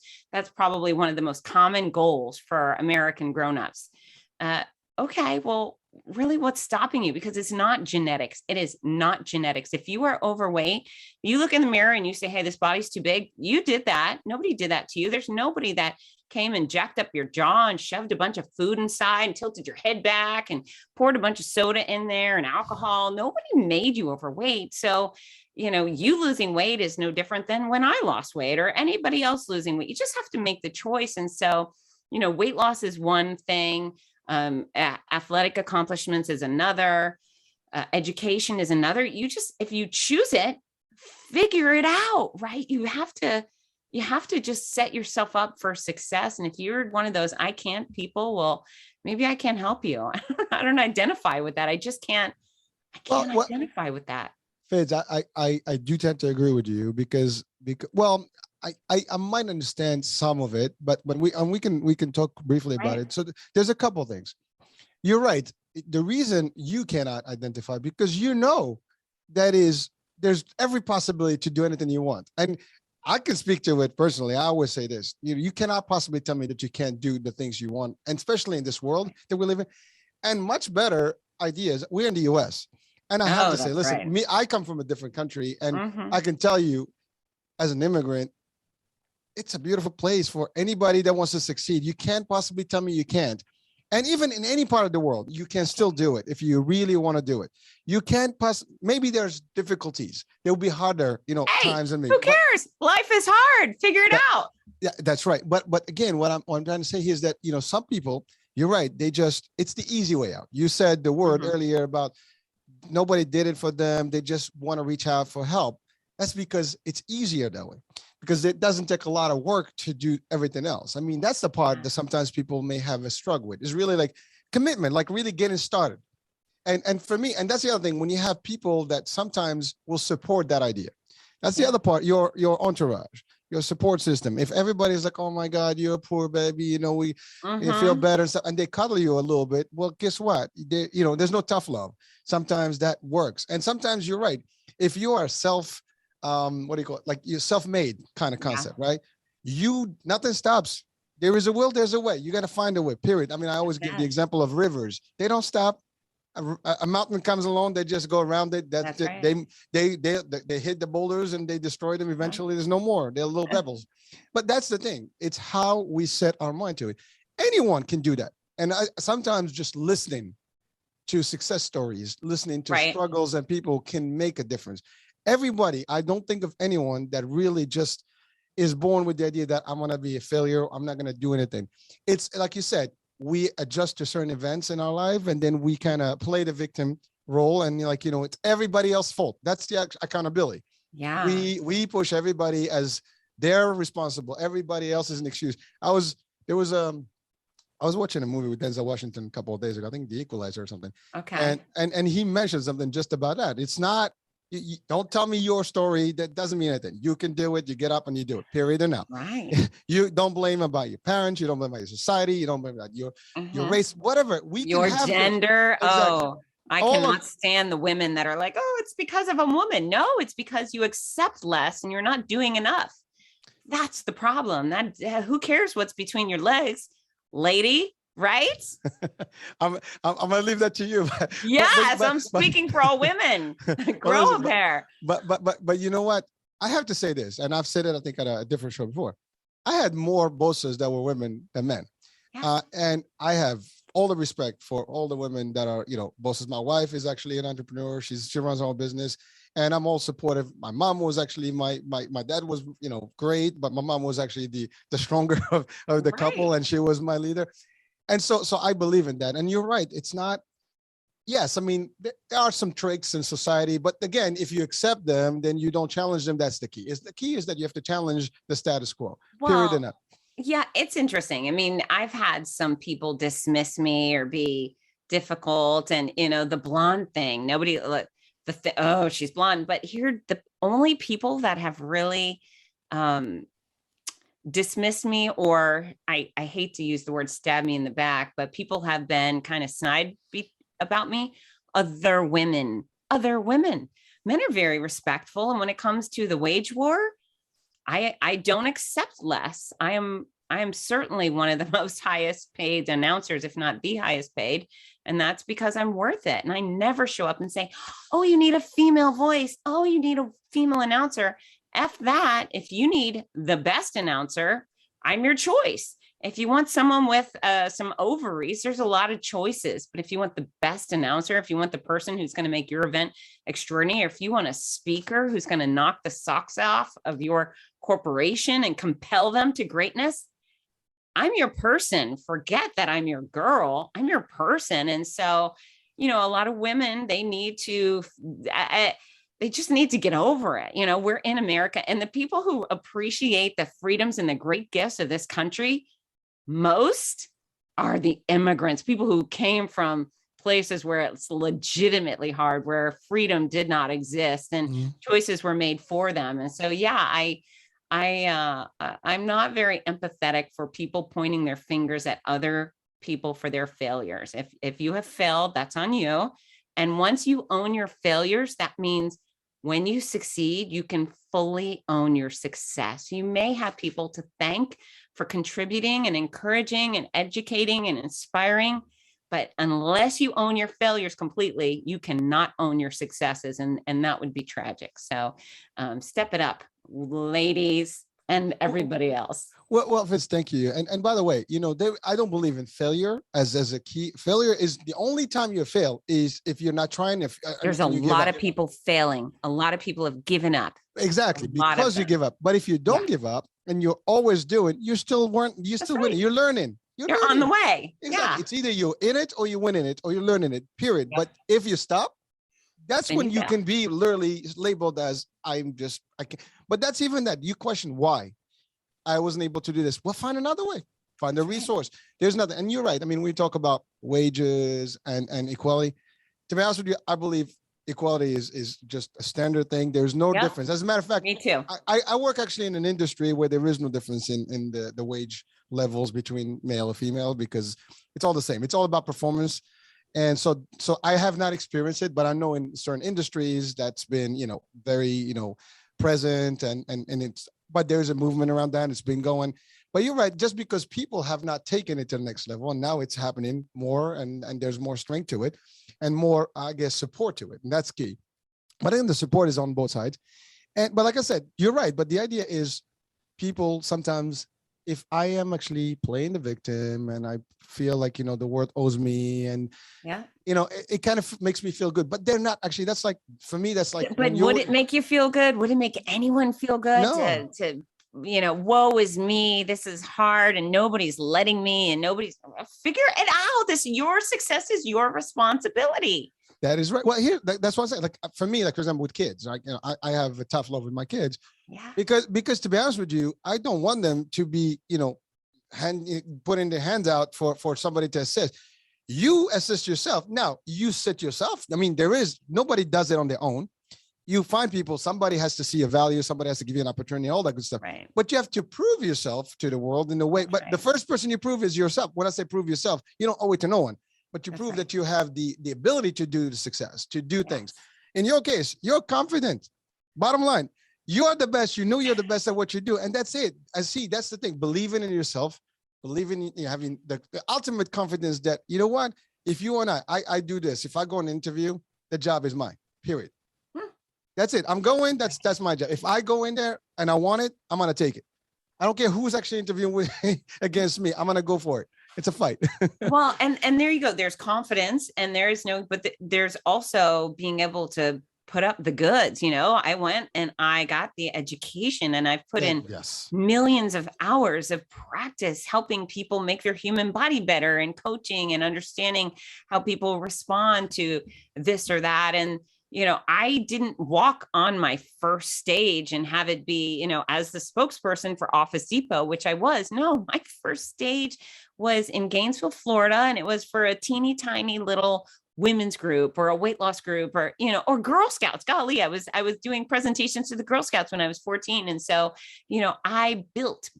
probably one of the most common goals for American grownups. Okay, well, really what's stopping you? Because it's not genetics. It is not genetics. If you are overweight, you look in the mirror and you say, hey, this body's too big. You did that. Nobody did that to you. There's nobody that came and jacked up your jaw and shoved a bunch of food inside and tilted your head back and poured a bunch of soda in there and alcohol. Nobody made you overweight. So, you losing weight is no different than when I lost weight or anybody else losing weight. You just have to make the choice. And so, weight loss is one thing. Athletic accomplishments is another. Education is another. If you choose it, figure it out, right? You have to just set yourself up for success. And if you're one of those I can't people, well, maybe I can't help you. I don't identify with that. I can't identify with that. Fitz, I do tend to agree with you because I might understand some of it, but we can talk briefly about it. So there's a couple of things. You're right. The reason you cannot identify because there's every possibility to do anything you want. And I can speak to it personally. I always say this, you cannot possibly tell me that you can't do the things you want, and especially in this world that we live in. And much better ideas. We're in the US. And I have to say, listen, I come from a different country, and I can tell you as an immigrant, it's a beautiful place for anybody that wants to succeed. You can't possibly tell me you can't. And even in any part of the world, you can still do it if you really want to do it. You can't maybe there's difficulties. They'll be harder, times than me. Who cares? Life is hard. Figure it out. Yeah, that's right. But again, what I'm trying to say here is that, some people, you're right. It's the easy way out. You said the word earlier about nobody did it for them. They just want to reach out for help. That's because it's easier that way, because it doesn't take a lot of work to do everything else. I mean, that's the part that sometimes people may have a struggle with. It's really like commitment, like really getting started. And for me, and that's the other thing, when you have people that sometimes will support that idea. That's the other part, your entourage, your support system. If everybody's like, oh my God, you're a poor baby, you know, we you feel better and stuff, and they cuddle you a little bit, well, guess what? You know, there's no tough love. Sometimes that works. And sometimes you're right. If you are what do you call it? Like you're self-made kind of concept, right? Nothing stops. There is a will, there's a way. You got to find a way, period. I mean, I always give the example of rivers. They don't stop. A mountain comes along, they just go around it. That's it. Right. They hit the boulders and they destroy them. Eventually, there's no more. They're little pebbles. But that's the thing. It's how we set our mind to it. Anyone can do that. And sometimes just listening to success stories, listening to struggles and people can make a difference. Everybody, I don't think of anyone that really just is born with the idea that I'm going to be a failure. I'm not going to do anything. It's like you said, we adjust to certain events in our life, and then we kind of play the victim role, and like, you know, it's everybody else's fault. That's the accountability. Yeah. We push everybody as they're responsible. Everybody else is an excuse. I was watching a movie with Denzel Washington a couple of days ago. I think The Equalizer or something. Okay. And he mentioned something just about that. It's not, you don't tell me your story. That doesn't mean anything. You can do it. You get up and you do it. Period. Enough. Right. You don't blame about your parents. You don't blame about your society. You don't blame about your race. Whatever. Your gender. Exactly. Oh, I cannot stand the women that are like, oh, it's because of a woman. No, it's because you accept less and you're not doing enough. That's the problem. Who cares what's between your legs, lady? Right? I'm gonna leave that to you. Yes, I'm speaking for all women. Grow a pair. But you know what? I have to say this, and I've said it, I think, at a different show before. I had more bosses that were women than men. Yeah. And I have all the respect for all the women that are, you know, bosses. My wife is actually an entrepreneur. She runs her own business, and I'm all supportive. My mom was actually my dad was, you know, great, but my mom was actually the stronger of the couple, and she was my leader. And so I believe in that. And you're right. It's not, yes, I mean, there are some tricks in society, but again, if you accept them, then you don't challenge them. That's the key. The key is that you have to challenge the status quo, period enough. Yeah, it's interesting. I mean, I've had some people dismiss me or be difficult, and, you know, the blonde thing, nobody, oh, she's blonde. But here, the only people that have really, dismiss me, or I hate to use the word stab me in the back, but people have been kind of snide about me. Other women. Men are very respectful. And when it comes to the wage war, I don't accept less. I am certainly one of the most highest paid announcers, if not the highest paid. And that's because I'm worth it. And I never show up and say, oh, you need a female voice. Oh, you need a female announcer. F that. If you need the best announcer, I'm your choice. If you want someone with some ovaries, there's a lot of choices. But if you want the best announcer, if you want the person who's going to make your event extraordinary, if you want a speaker who's going to knock the socks off of your corporation and compel them to greatness, I'm your person. Forget that I'm your girl. I'm your person. And so, you know, a lot of women, they just need to get over it. You know, we're in America, and the people who appreciate the freedoms and the great gifts of this country most are the immigrants, people who came from places where it's legitimately hard, where freedom did not exist and choices were made for them. And so, yeah, I'm not very empathetic for people pointing their fingers at other people for their failures. If you have failed, that's on you. And once you own your failures, that means when you succeed, you can fully own your success. You may have people to thank for contributing and encouraging and educating and inspiring, but unless you own your failures completely, you cannot own your successes, and that would be tragic. So step it up, ladies and everybody else. Well, Vince, thank you. And by the way, you know, I don't believe in failure as a key. Failure is the only time you fail is if you're not trying. There's a lot of people failing. A lot of people have given up. Exactly, because you give up. But if you don't give up and you're always doing, you're still winning. You're learning. You're on the way. Exactly. Yeah. It's either you're in it or you're winning it or you're learning it, period. Yep. But if you stop, that's when you can be literally labeled as I can't. But that's even that. You question why I wasn't able to do this. Well, find another way. find a That's right. resource. There's nothing. And you're right. I mean, we talk about wages and equality. To be honest with you, I believe equality is just a standard thing. There's no Yep. difference. As a matter of fact, Me too. I work actually in an industry where there is no difference in the wage levels between male or female, because it's all the same. It's all about performance. And so I have not experienced it, but I know in certain industries that's been, very, present and it's, but there's a movement around that. It's been going. But you're right, just because people have not taken it to the next level, and now it's happening more, and there's more strength to it and more, I guess, support to it. And that's key. But I think the support is on both sides. But like I said, you're right. But the idea is people sometimes, if I am actually playing the victim and I feel like, the world owes me, and, Yeah. it kind of makes me feel good, but they're not actually, that's like, for me, that's like, But would it make you feel good? Would it make anyone feel good No. to woe is me, this is hard and nobody's letting me and nobody's figure it out. Your success is your responsibility. That is right. Well, here, that's what I'm saying. Like for me, like for example, with kids, like, I have a tough love with my kids. Yeah. Because to be honest with you, I don't want them to be, putting their hands out for somebody to assist. You assist yourself. Now you sit yourself. I mean, nobody does it on their own. You find people, somebody has to see a value, somebody has to give you an opportunity, all that good stuff. Right. But you have to prove yourself to the world in a way. But Right. the first person you prove is yourself. When I say prove yourself, you don't owe it to no one, but you That's prove right. that you have the ability to do the success, to do Yes. things. In your case, you're confident. Bottom line, you are the best. You know you're the best at what you do. And that's it. That's the thing. Believing in yourself, believing in having the ultimate confidence that, you know what, if you and I do this, if I go on an interview, the job is mine, period. That's it. I'm going. That's my job. If I go in there and I want it, I'm gonna take it. I don't care who's actually interviewing with against me. I'm gonna go for it. It's a fight. Well, and there you go. There's confidence, and there's also being able to put up the goods. I went and I got the education, and I've put in Yes. millions of hours of practice helping people make their human body better, and coaching and understanding how people respond to this or that. And I didn't walk on my first stage and have it be, as the spokesperson for Office Depot, which I was. No, my first stage was in Gainesville, Florida, and it was for a teeny tiny little women's group or a weight loss group or Girl Scouts. Golly, I was doing presentations to the Girl Scouts when I was 14. And so, I built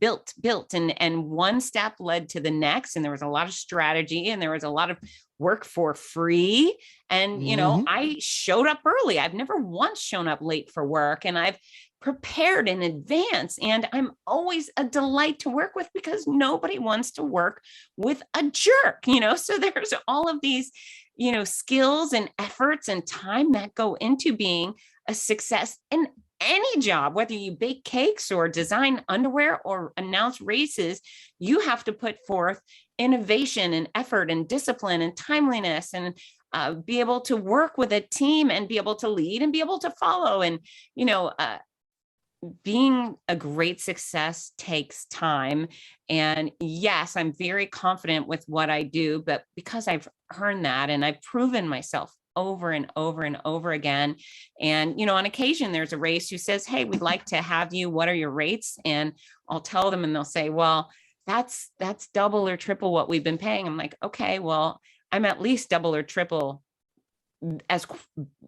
and one step led to the next. And there was a lot of strategy and there was a lot of work for free. And, I showed up early. I've never once shown up late for work, and I've prepared in advance. And I'm always a delight to work with because nobody wants to work with a jerk, so there's all of these, skills and efforts and time that go into being a success in any job, whether you bake cakes or design underwear or announce races. You have to put forth innovation and effort and discipline and timeliness and be able to work with a team and be able to lead and be able to follow. And, being a great success takes time. And yes, I'm very confident with what I do, but because I've earned that and I've proven myself over and over and over again. And, on occasion, there's a race who says, hey, we'd like to have you. What are your rates? And I'll tell them and they'll say, well, that's double or triple what we've been paying. I'm like, okay, well, I'm at least double or triple as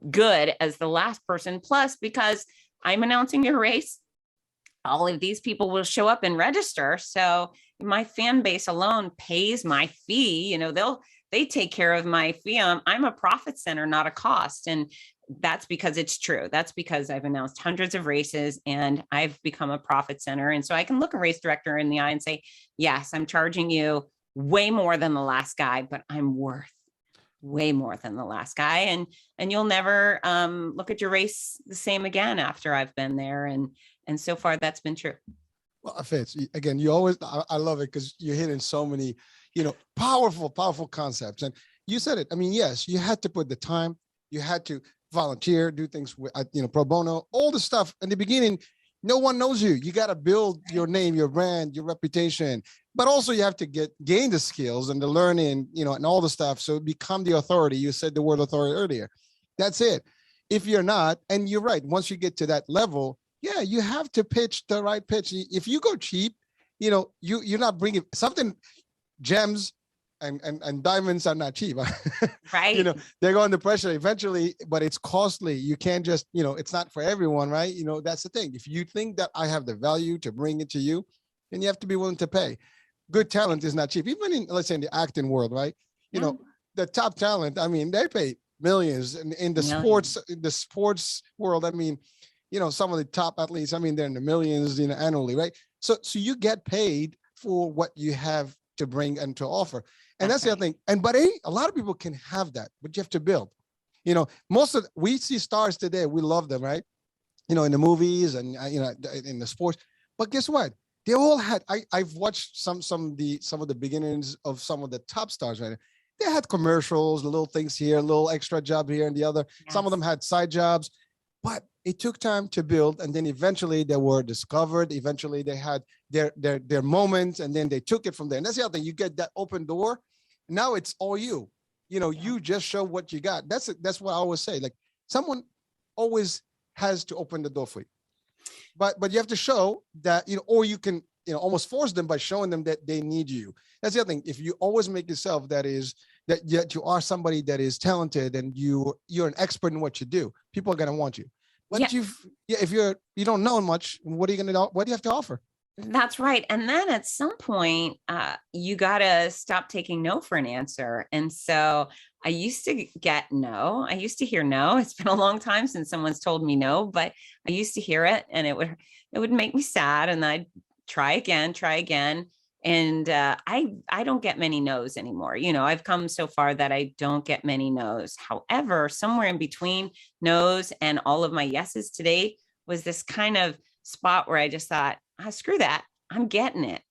good as the last person. Plus, because I'm announcing your race, all of these people will show up and register. So my fan base alone pays my fee. They take care of my fee. I'm a profit center, not a cost. And that's because it's true. That's because I've announced hundreds of races and I've become a profit center. And so I can look a race director in the eye and say, yes, I'm charging you way more than the last guy, but I'm worth way more than the last guy. And you'll never look at your race the same again after I've been there. And so far that's been true. Well, Fitz, again, you always, I love it because you're hitting so many, powerful concepts. And you said it. I mean, yes, you had to put the time, you had to volunteer, do things with, pro bono, all the stuff. In the beginning, no one knows you. You got to build your name, your brand, your reputation, but also you have to gain the skills and the learning, and all the stuff. So become the authority. You said the word authority earlier. That's it. If you're not, and you're right, once you get to that level, yeah, you have to pitch the right pitch. If you go cheap, you're not bringing something. Gems and diamonds are not cheap. Right. They're going to pressure eventually, but it's costly. You can't just, it's not for everyone, right? That's the thing. If you think that I have the value to bring it to you, then you have to be willing to pay. Good talent is not cheap. Even in, let's say, in the acting world, right? The top talent, I mean, they pay millions in the sports world. I mean, some of the top athletes, I mean, they're in the millions, annually, right? So you get paid for what you have to bring and to offer. And that's the other thing. But a lot of people can have that, but you have to build. We see stars today, we love them, right? In the movies and in the sports. But guess what? They all had. I've watched some of the beginnings of some of the top stars right now. They had commercials, little things here, a little extra job here and the other. Yes. Some of them had side jobs, but it took time to build, and then eventually they were discovered. Eventually they had their moments, and then they took it from there. And that's the other thing. You get that open door. Now it's all you. You just show what you got. That's what I always say. Like, someone always has to open the door for you. But you have to show that, or you can, almost force them by showing them that they need you. That's the other thing. If you always make yourself that you are somebody that is talented and you're an expert in what you do, people are going to want you. But if you don't know much, what do you have to offer? That's right. And then at some point, you got to stop taking no for an answer. And so I used to get no. I used to hear no. It's been a long time since someone's told me no, but I used to hear it, and it would make me sad. And I'd try again. And I don't get many no's anymore. I've come so far that I don't get many no's. However, somewhere in between no's and all of my yeses today was this kind of spot where I just thought, screw that. I'm getting it.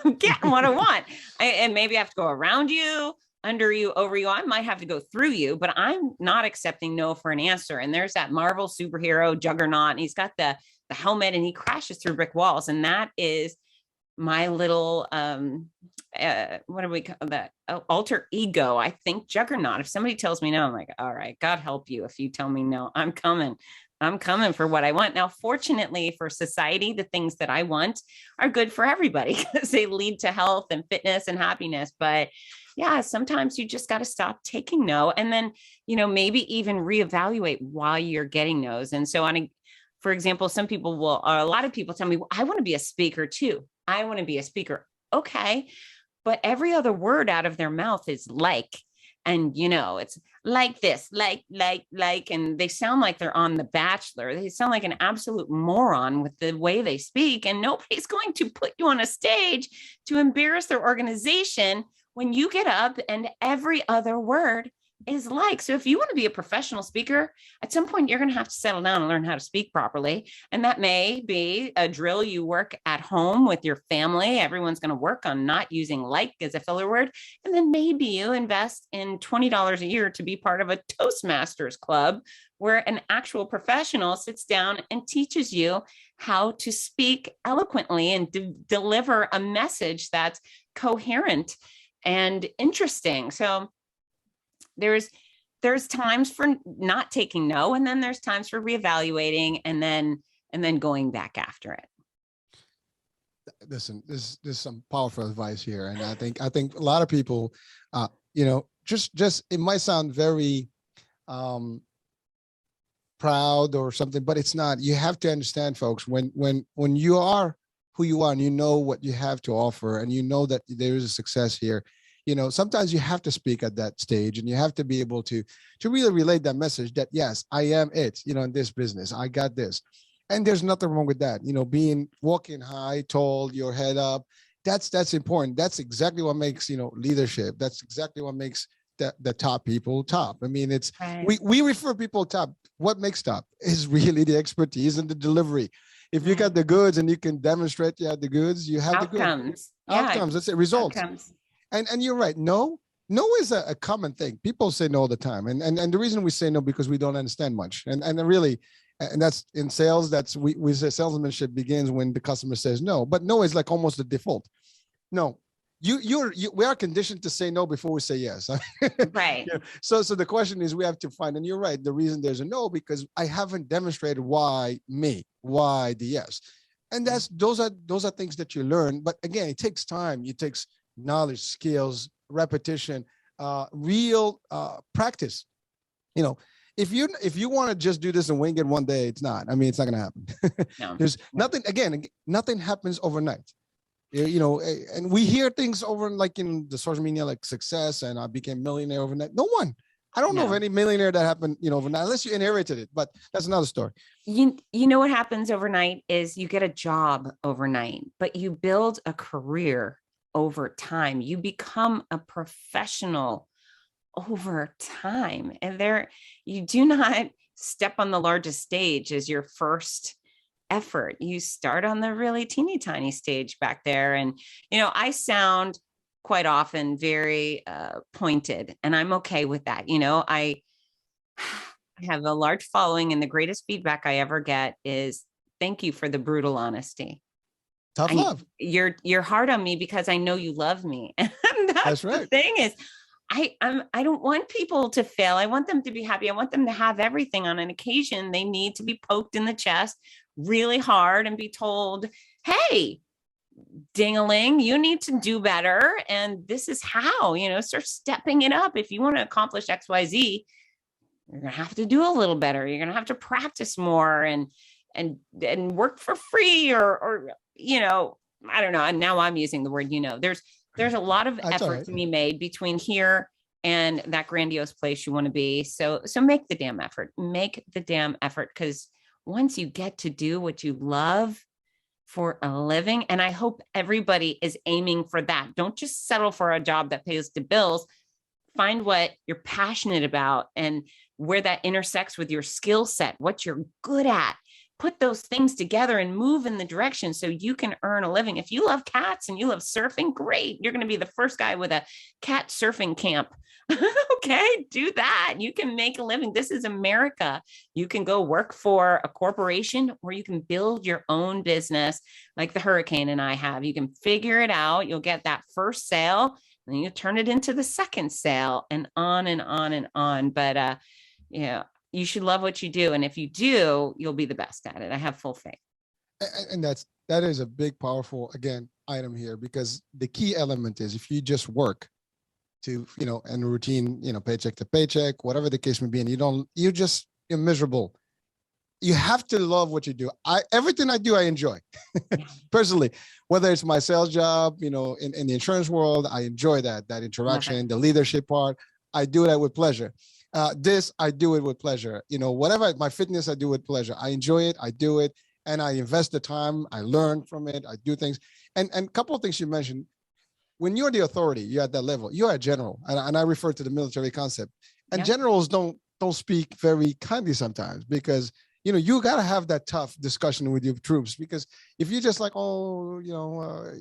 I'm getting what I want. And maybe I have to go around you, under you, over you. I might have to go through you, but I'm not accepting no for an answer. And there's that Marvel superhero Juggernaut, and he's got the helmet, and he crashes through brick walls. And that is my little, what do we call that? Alter ego. I think Juggernaut. If somebody tells me no, I'm like, all right, God help you. If you tell me no, I'm coming for what I want. Now, fortunately for society, the things that I want are good for everybody because they lead to health and fitness and happiness. But yeah, sometimes you just got to stop taking no. And then, maybe even reevaluate why you're getting no's. And so for example, a lot of people tell me, well, I want to be a speaker too. I want to be a speaker. Okay. But every other word out of their mouth is like, and it's like this, like, and they sound like they're on The Bachelor. They sound like an absolute moron with the way they speak. And nobody's going to put you on a stage to embarrass their organization when you get up and every other word is like. So if you want to be a professional speaker, at some point, you're going to have to settle down and learn how to speak properly. And that may be a drill you work at home with your family. Everyone's going to work on not using like as a filler word. And then maybe you invest in $20 a year to be part of a Toastmasters club where an actual professional sits down and teaches you how to speak eloquently and deliver a message that's coherent and interesting. So there's times for not taking no, and then there's times for reevaluating and then going back after it. Listen, this is some powerful advice here. And I think a lot of people, just it might sound very proud or something, but it's not. You have to understand, folks, when you are who you are and you know what you have to offer and you know that there is a success here, sometimes you have to speak at that stage, and you have to be able to really relate that message that, yes, I am it, in this business, I got this. And there's nothing wrong with that. Walking high, tall, your head up, that's important. That's exactly what makes, leadership. That's exactly what makes the top people top. I mean, it's, right. We refer people top. What makes top is really the expertise and the delivery. If you got the goods and you can demonstrate you have the goods, you have outcomes. The goods. Outcomes. That's it. Results. Outcomes. And you're right. No is a common thing. People say no all the time. And the reason we say no, because we don't understand much. And really, and that's in sales, we say salesmanship begins when the customer says no, but no is like almost the default. No, we are conditioned to say no before we say yes. Right. So the question is, we have to find, and you're right, the reason there's a no, because I haven't demonstrated why the yes. And those are things that you learn. But again, it takes time. It takes knowledge, skills, repetition, real practice. You know, if you want to just do this and wing it one day, it's not. I mean, it's not going to happen. No. There's nothing. Again, nothing happens overnight. You know, and we hear things over like in the social media, like success and I became millionaire overnight. No one. I don't know of any millionaire that happened, you know, overnight, unless you inherited it. But that's another story. You know what happens overnight is you get a job overnight, but you build a career over time. You become a professional over time, and you do not step on the largest stage as your first effort. You start on the really teeny tiny stage back there. And, you know, I sound quite often very pointed, and I'm okay with that. You know, I have a large following, and the greatest feedback I ever get is thank you for the brutal honesty. Tough love. You're hard on me because I know you love me. And that's right. The thing is, I don't want people to fail. I want them to be happy. I want them to have everything. On an occasion, they need to be poked in the chest really hard and be told, hey, ding-a-ling, you need to do better. And this is how, you know, start stepping it up. If you want to accomplish XYZ, you're going to have to do a little better. You're going to have to practice more and work for free or, you know, I don't know. And now I'm using the word, you know, there's a lot of effort to be made between here and that grandiose place you want to be. So make the damn effort, because once you get to do what you love for a living, and I hope everybody is aiming for that. Don't just settle for a job that pays the bills. Find what you're passionate about and where that intersects with your skill set, what you're good at. Put those things together and move in the direction so you can earn a living. If you love cats and you love surfing, great. You're going to be the first guy with a cat surfing camp. Okay, do that. You can make a living. This is America. You can go work for a corporation, or you can build your own business like the Hurricane and I have. You can figure it out. You'll get that first sale, and then you turn it into the second sale, and on and on and on. But yeah, you should love what you do. And if you do, you'll be the best at it. I have full faith. And that is a big, powerful, again, item here, because the key element is if you just work to, you know, and routine, you know, paycheck to paycheck, whatever the case may be, and you're miserable. You have to love what you do. Everything I do, I enjoy. Personally, whether it's my sales job, you know, in the insurance world, I enjoy that interaction, the leadership part. I do that with pleasure. This, I do it with pleasure. You know, whatever, my fitness, I do with pleasure. I enjoy it. I do it. And I invest the time. I learn from it. I do things. And a couple of things you mentioned. When you're the authority, you're at that level, you're a general. And I refer to the military concept. And generals don't speak very kindly sometimes, because, you know, you got to have that tough discussion with your troops, because if you're just like, oh, you know,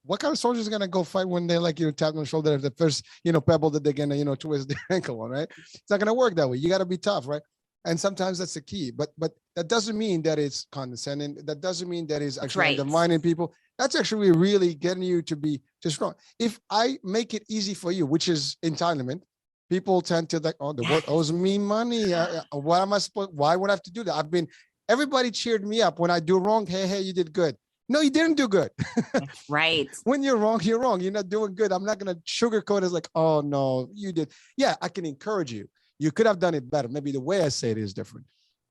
what kind of soldier is going to go fight when they like you tap on the shoulder at the first, you know, pebble that they're going to, you know, twist their ankle on, right? It's not going to work that way. You got to be tough, right? And sometimes that's the key, but that doesn't mean that it's condescending. That doesn't mean that it's actually undermining people. That's actually really getting you to be too strong. If I make it easy for you, which is entitlement, people tend to like, oh, the world owes me money. What am I supposed? Why would I have to do that? Everybody cheered me up when I do wrong. Hey, you did good. No, you didn't do good. That's right. When you're wrong, you're wrong. You're not doing good. I'm not going to sugarcoat it as like, oh, no, you did. Yeah, I can encourage you. You could have done it better. Maybe the way I say it is different.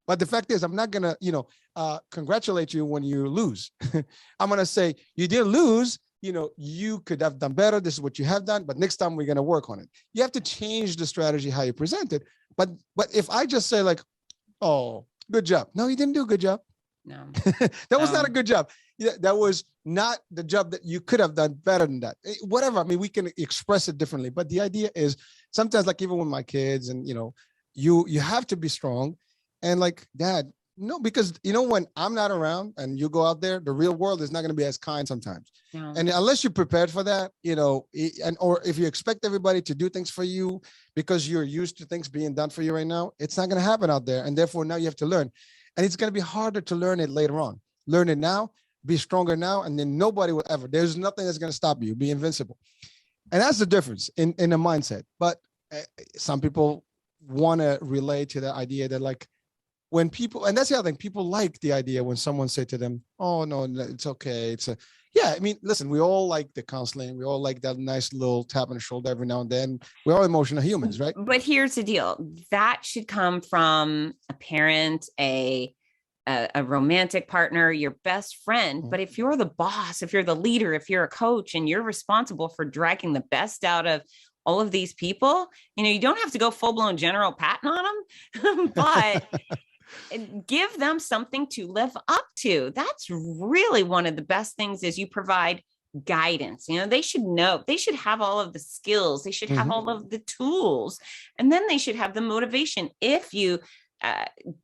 But the fact is, I'm not going to, you know, congratulate you when you lose. I'm going to say, you didn't lose. You know, you could have done better. This is what you have done. But next time we're going to work on it. You have to change the strategy, how you present it. But if I just say like, oh, good job. No, you didn't do a good job. No, that was not a good job. Yeah, that was not the job that you could have done better than that. Whatever. I mean, we can express it differently, but the idea is sometimes, like even with my kids, and you know, you have to be strong, and like, Dad, no, because you know, when I'm not around and you go out there, the real world is not going to be as kind sometimes. No. And unless you're prepared for that, you know, or if you expect everybody to do things for you because you're used to things being done for you right now, it's not going to happen out there, and therefore now you have to learn. And it's going to be harder to learn it later on. Learn it now, be stronger now, and then nobody will ever. There's nothing that's going to stop you. Be invincible. And that's the difference in a mindset. But some people want to relate to the idea that like, when people, and that's the other thing, people like the idea when someone say to them, oh no, it's okay. Yeah, I mean, listen, we all like the counseling. We all like that nice little tap on the shoulder every now and then. We're all emotional humans, right? But here's the deal. That should come from a parent, a romantic partner, your best friend. But if you're the boss, if you're the leader, if you're a coach and you're responsible for dragging the best out of all of these people, you don't have to go full blown general patting on them, but give them something to live up to. That's really one of the best things is you provide guidance. They should know, they should have all of the skills, they should have all of the tools, and then they should have the motivation. If you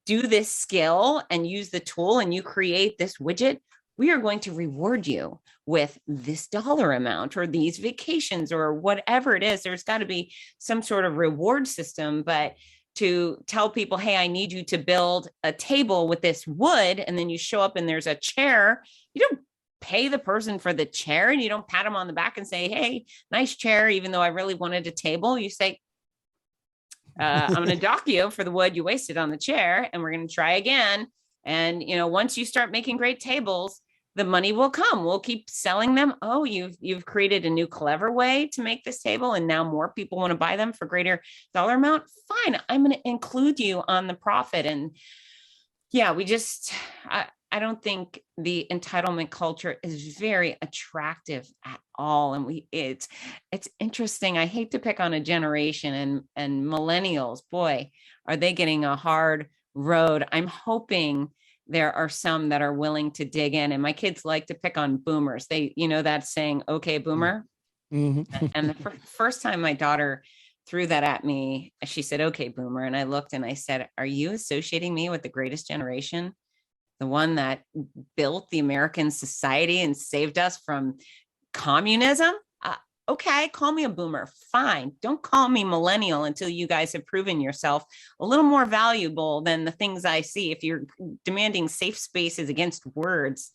do this skill and use the tool and you create this widget, we are going to reward you with this dollar amount or these vacations or whatever it is. There's got to be some sort of reward system. But to tell people, hey, I need you to build a table with this wood, and then you show up and there's a chair, you don't pay the person for the chair and you don't pat them on the back and say, hey, nice chair, even though I really wanted a table. You say, I'm going to dock you for the wood you wasted on the chair, and we're going to try again. And, once you start making great tables, the money will come. We'll keep selling them. Oh, you've created a new clever way to make this table, and now more people want to buy them for greater dollar amount. Fine, I'm going to include you on the profit. And yeah, I don't think the entitlement culture is very attractive at all. And it's interesting. I hate to pick on a generation, and millennials, boy, are they getting a hard road. I'm hoping there are some that are willing to dig in. And my kids like to pick on boomers. They, that saying, okay, boomer. Mm-hmm. And the first time my daughter threw that at me, she said, okay, boomer. And I looked and I said, are you associating me with the greatest generation? The one that built the American society and saved us from communism? Okay, call me a boomer. Fine. Don't call me millennial until you guys have proven yourself a little more valuable than the things I see. If you're demanding safe spaces against words,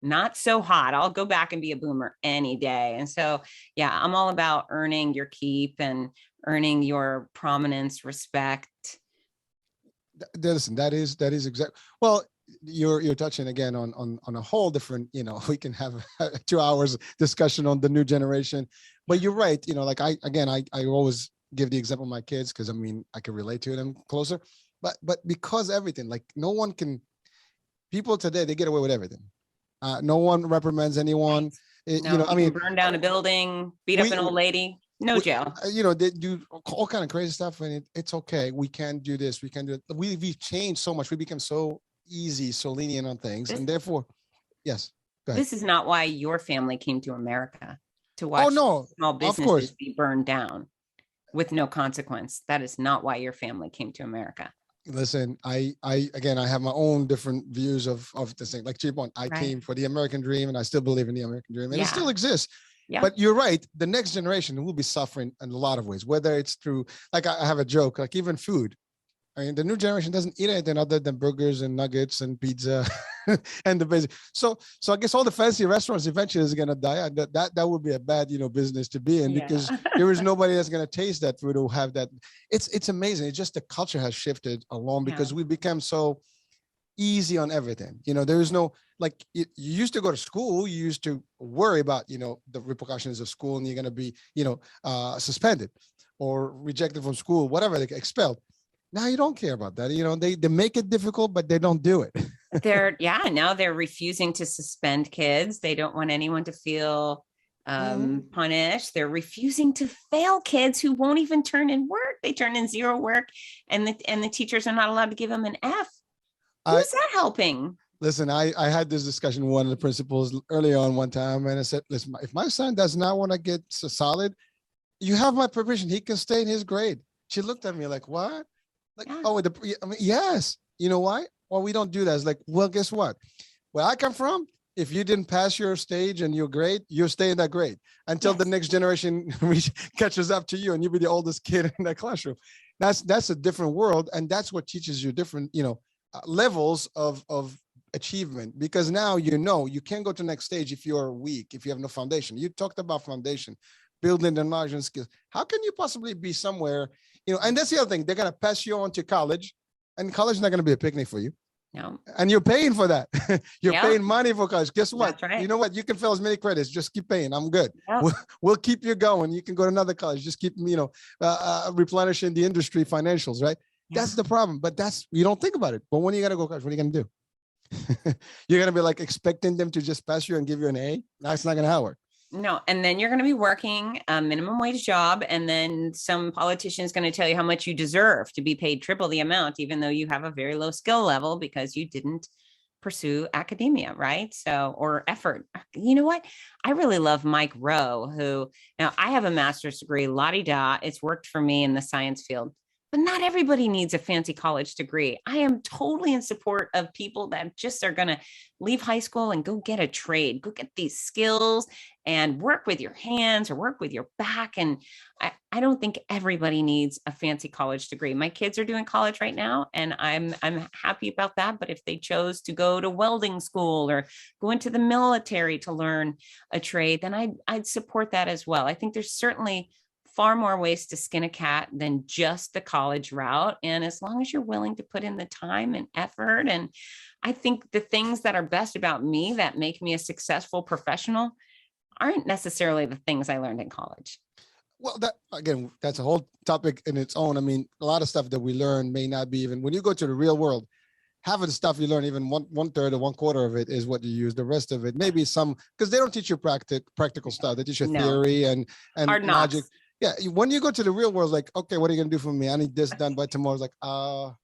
not so hot. I'll go back and be a boomer any day. And so, yeah, I'm all about earning your keep and earning your prominence, respect. Listen, that is exactly. Well, you're touching again on a whole different, we can have 2 hours discussion on the new generation, but you're right. Like I always give the example of my kids, because I mean, I can relate to them closer, but because everything, like people today, they get away with everything. No one reprimands anyone. I mean, burn down a building, beat up an old lady. No jail. They do all kind of crazy stuff, and it's okay. We can't do this. We can do it. We've changed so much. We become so easy, so lenient on things, and therefore, yes. This is not why your family came to America, to watch small businesses be burned down with no consequence. That is not why your family came to America. Listen, I have my own different views of this thing. Like Cheap One, I came for the American dream, and I still believe in the American dream, and it still exists. Yeah. But you're right. The next generation will be suffering in a lot of ways, whether it's through, like I have a joke, like even food. I mean, the new generation doesn't eat anything other than burgers and nuggets and pizza and the basic. So I guess all the fancy restaurants eventually is going to die. And that would be a bad, business to be in, because there is nobody that's going to taste that food or have that. It's amazing. It's just the culture has shifted along because we become so easy on everything. There is no, like you used to go to school, you used to worry about, the repercussions of school, and you're going to be, suspended or rejected from school, whatever, they expelled. Now you don't care about that. They make it difficult, but they don't do it. Now they're refusing to suspend kids. They don't want anyone to feel punished. They're refusing to fail kids who won't even turn in work. They turn in zero work, and the teachers are not allowed to give them an F. Who's that helping? Listen, I had this discussion with one of the principals early on one time, and I said, listen, if my son does not want to get solid, you have my permission. He can stay in his grade. She looked at me like, what? Like, yes. You know why? Well, we don't do that. It's like, well, guess what? Where I come from, if you didn't pass your stage and your grade, you'll stay in that grade until the next generation catches up to you, and you'll be the oldest kid in that classroom. That's a different world, and that's what teaches you different, levels of achievement, because now you can't go to the next stage if you're weak, if you have no foundation. You talked about foundation, building the knowledge and skills. How can you possibly be somewhere, and that's the other thing, they're going to pass you on to college, And college is not going to be a picnic for you. No. And you're paying for that. You're Yep. paying money for college. Guess what? That's right. You know what? You can fill as many credits. Just keep paying. I'm good. Yep. We'll keep you going. You can go to another college. Just keep, replenishing the industry financials, right? Yeah. That's the problem. But you don't think about it. But when you got to go to college, what are you going to do? You're going to be like expecting them to just pass you and give you an A? That's not going to work. No. And then you're going to be working a minimum wage job. And then some politician is going to tell you how much you deserve to be paid triple the amount, even though you have a very low skill level because you didn't pursue academia, right? So, or effort. You know what? I really love Mike Rowe, who, now I have a master's degree, la-di-da. It's worked for me in the science field. But not everybody needs a fancy college degree. I am totally in support of people that just are going to leave high school and go get a trade, go get these skills and work with your hands or work with your back. And I don't think everybody needs a fancy college degree. My kids are doing college right now, and I'm happy about that. But if they chose to go to welding school or go into the military to learn a trade, then I'd support that as well. I think there's certainly far more ways to skin a cat than just the college route. And as long as you're willing to put in the time and effort, and I think the things that are best about me that make me a successful professional aren't necessarily the things I learned in college. Well, that's a whole topic in its own. I mean, a lot of stuff that we learn may not be even, when you go to the real world, half of the stuff you learn, even one third or one quarter of it is what you use. The rest of it, maybe some, because they don't teach you practical stuff. They teach you theory and logic. Yeah, when you go to the real world, like, okay, what are you gonna do for me? I need this done by tomorrow. It's like, well,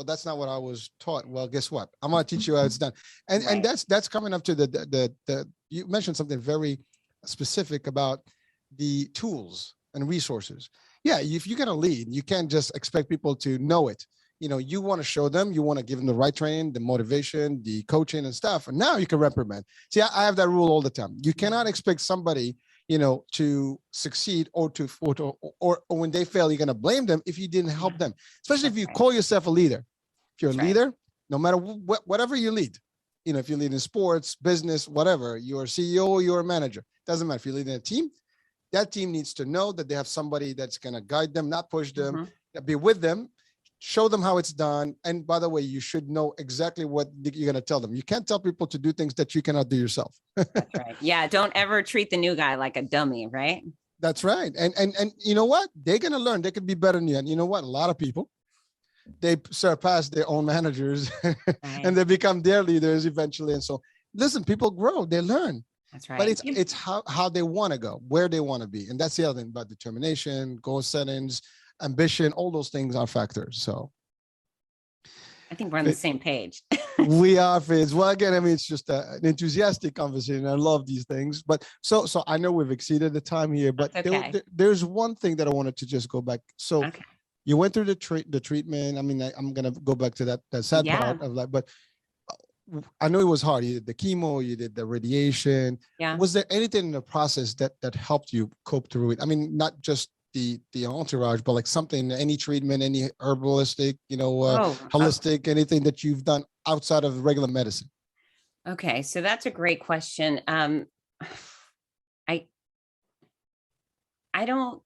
that's not what I was taught. Well, guess what? I'm gonna teach you how it's done. And that's coming up to the you mentioned something very specific about the tools and resources. Yeah, if you're gonna lead, you can't just expect people to know it. You want to show them, you want to give them the right training, the motivation, the coaching and stuff. And now you can reprimand. See, I have that rule all the time. You cannot expect somebody to succeed or when they fail, you're going to blame them if you didn't help them, especially if you call yourself a leader. If you're a leader, no matter whatever you lead, if you lead in sports, business, whatever, you're a CEO or you're a manager, doesn't matter. If you lead in a team, that team needs to know that they have somebody that's going to guide them, not push them, be with them, show them how it's done. And by the way, you should know exactly what you're going to tell them. You can't tell people to do things that you cannot do yourself. That's right. Yeah. Don't ever treat the new guy like a dummy, right? That's right. And you know what? They're going to learn. They could be better than you. And you know what? A lot of people, they surpass their own managers and they become their leaders eventually. And so, listen, people grow, they learn. That's right. But it's how they want to go, where they want to be. And that's the other thing about determination, goal settings, ambition, all those things are factors. So I think we're on the same page. We are, Fizz. Well, again, I mean, it's just an enthusiastic conversation. I love these things, but so I know we've exceeded the time here, but there's one thing that I wanted to just go back. So you went through the treatment. I mean, I'm going to go back to that sad part of life, but I know it was hard. You did the chemo, you did the radiation. Yeah. Was there anything in the process that helped you cope through it? I mean, not just the entourage, but like something, any treatment, any herbalistic, holistic, anything that you've done outside of regular medicine? Okay. So that's a great question. I don't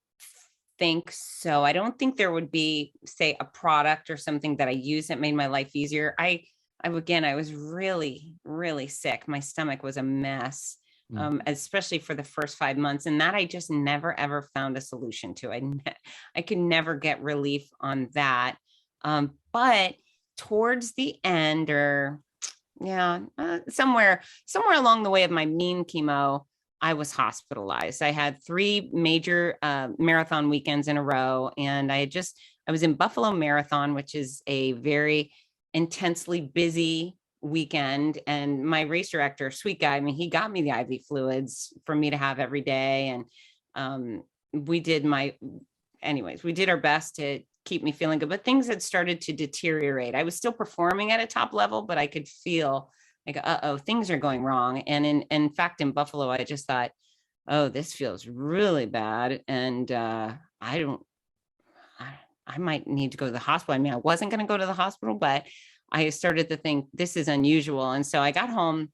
think so. I don't think there would be, say, a product or something that I use that made my life easier. I was really, really sick. My stomach was a mess. Especially for the first 5 months. And that I just never, ever found a solution to. I could never get relief on that. But towards the end somewhere along the way of my mean chemo, I was hospitalized. I had 3 major marathon weekends in a row. And I was in Buffalo Marathon, which is a very intensely busy weekend, and my race director, sweet guy, I mean, he got me the IV fluids for me to have every day, and we did our best to keep me feeling good, but things had started to deteriorate. I was still performing at a top level, but I could feel like, things are going wrong. And in fact, in Buffalo, I just thought, this feels really bad, and I might need to go to the hospital. I mean, I wasn't going to go to the hospital, but I started to think this is unusual. And so I got home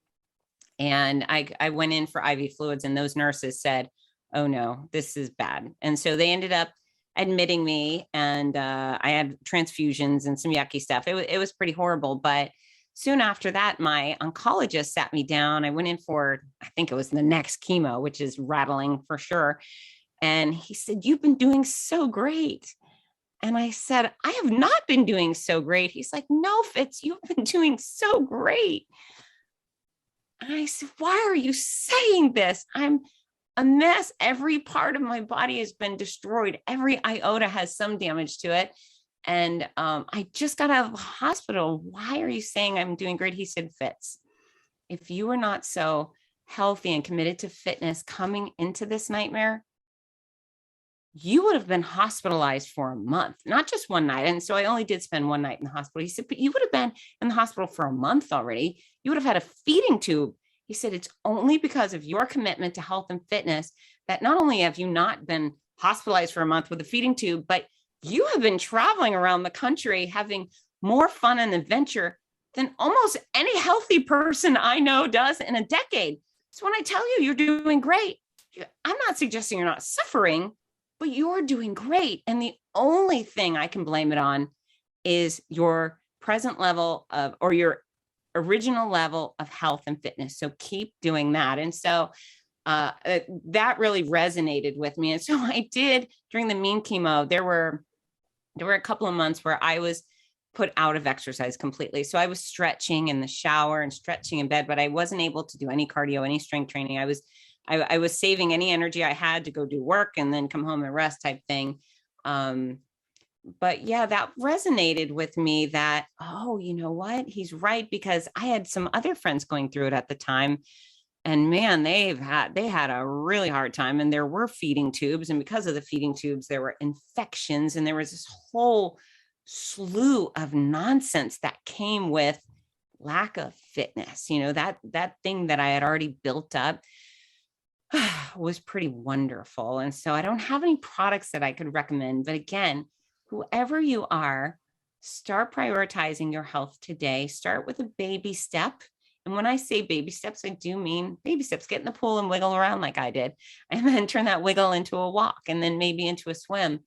and I went in for IV fluids, and those nurses said, oh no, this is bad. And so they ended up admitting me, and I had transfusions and some yucky stuff. It was pretty horrible. But soon after that, my oncologist sat me down. I went in for, I think it was the next chemo, which is rattling for sure. And he said, "You've been doing so great." And I said, "I have not been doing so great." He's like, "No, Fitz, you've been doing so great." And I said, "Why are you saying this? I'm a mess. Every part of my body has been destroyed. Every iota has some damage to it. And I just got out of the hospital. Why are you saying I'm doing great?" He said, "Fitz, if you were not so healthy and committed to fitness coming into this nightmare, you would have been hospitalized for a month, not just one night." And so I only did spend one night in the hospital. He said, "But you would have been in the hospital for a month already. You would have had a feeding tube." He said, "It's only because of your commitment to health and fitness that not only have you not been hospitalized for a month with a feeding tube, but you have been traveling around the country having more fun and adventure than almost any healthy person I know does in a decade. So when I tell you you're doing great, I'm not suggesting you're not suffering, but you're doing great. And the only thing I can blame it on is your present level of, or your original level of health and fitness. So keep doing that." And so that really resonated with me. And so I did, during the mean chemo, there were a couple of months where I was put out of exercise completely. So I was stretching in the shower and stretching in bed, but I wasn't able to do any cardio, any strength training. I was saving any energy I had to go do work and then come home and rest type thing. But yeah, that resonated with me that, oh, you know what? He's right, because I had some other friends going through it at the time. And man, they had a really hard time, and there were feeding tubes. And because of the feeding tubes, there were infections, and there was this whole slew of nonsense that came with lack of fitness. You know, that thing that I had already built up was pretty wonderful. And so I don't have any products that I could recommend, but again, whoever you are, start prioritizing your health today. Start with a baby step. And when I say baby steps, I do mean baby steps. Get in the pool and wiggle around like I did, and then turn that wiggle into a walk, and then maybe into a swim.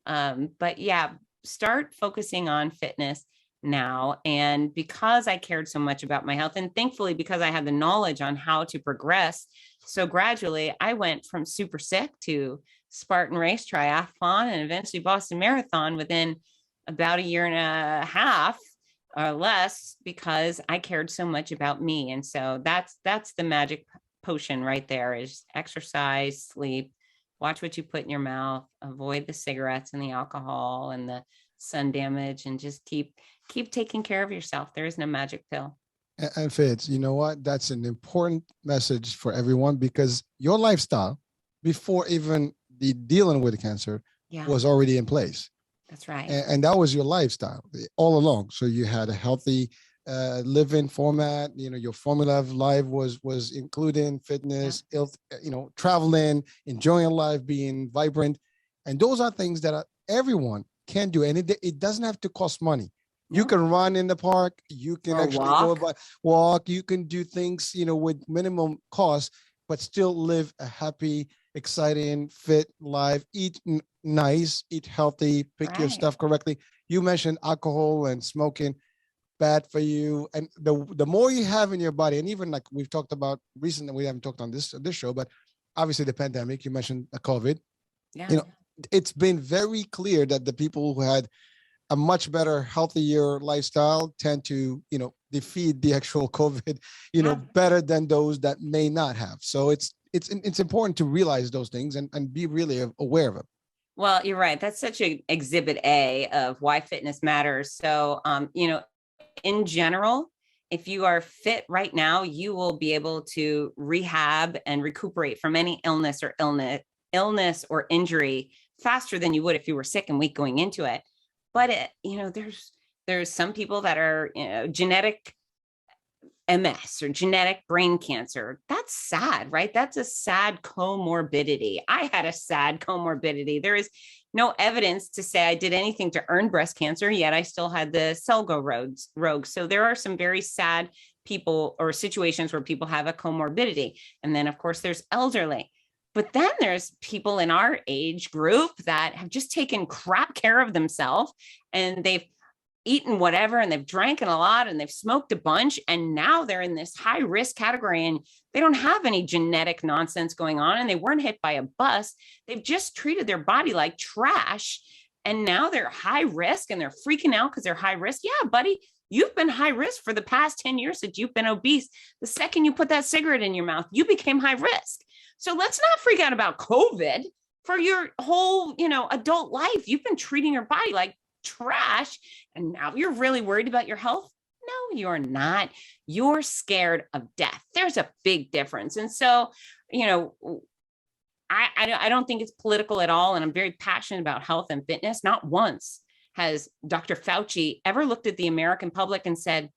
But yeah, start focusing on fitness now. And because I cared so much about my health, and thankfully, because I had the knowledge on how to progress, so gradually I went from super sick to Spartan race, triathlon, and eventually Boston Marathon within about a year and a half or less, because I cared so much about me. And so that's the magic potion right there, is exercise, sleep, watch what you put in your mouth, avoid the cigarettes and the alcohol and the sun damage, and just keep taking care of yourself. There is no magic pill. And Fitz, you know what? That's an important message for everyone, because your lifestyle before even the dealing with cancer was already in place. That's right. And that was your lifestyle all along. So you had a healthy living format. You know, your formula of life was including fitness, traveling, enjoying life, being vibrant. And those are things that everyone can do. And it doesn't have to cost money. You can run in the park. You can walk. You can do things, with minimum cost, but still live a happy, exciting, fit life. Eat nice, eat healthy, pick your stuff correctly. You mentioned alcohol and smoking, bad for you. And the more you have in your body, and even like we've talked about recently, we haven't talked on this show, but obviously the pandemic, you mentioned COVID. Yeah. It's been very clear that the people who had a much better, healthier lifestyle tend to, defeat the actual COVID, better than those that may not have. So it's important to realize those things and be really aware of them. Well, you're right. That's such an exhibit A of why fitness matters. So, in general, if you are fit right now, you will be able to rehab and recuperate from any illness or injury faster than you would if you were sick and weak going into it. But there's some people that are genetic MS or genetic brain cancer. That's sad, right? That's a sad comorbidity. I had a sad comorbidity. There is no evidence to say I did anything to earn breast cancer, yet I still had the cell go rogue. So there are some very sad people or situations where people have a comorbidity. And then, of course, there's elderly. But then there's people in our age group that have just taken crap care of themselves, and they've eaten whatever, and they've drank a lot, and they've smoked a bunch, and now they're in this high risk category, and they don't have any genetic nonsense going on, and they weren't hit by a bus. They've just treated their body like trash, and now they're high risk, and they're freaking out because they're high risk. Yeah, buddy, you've been high risk for the past 10 years that you've been obese. The second you put that cigarette in your mouth, you became high risk. So let's not freak out about COVID for your whole, adult life. You've been treating your body like trash, and now you're really worried about your health. No, you're not. You're scared of death. There's a big difference. And so, I don't think it's political at all. And I'm very passionate about health and fitness. Not once has Dr. Fauci ever looked at the American public and said,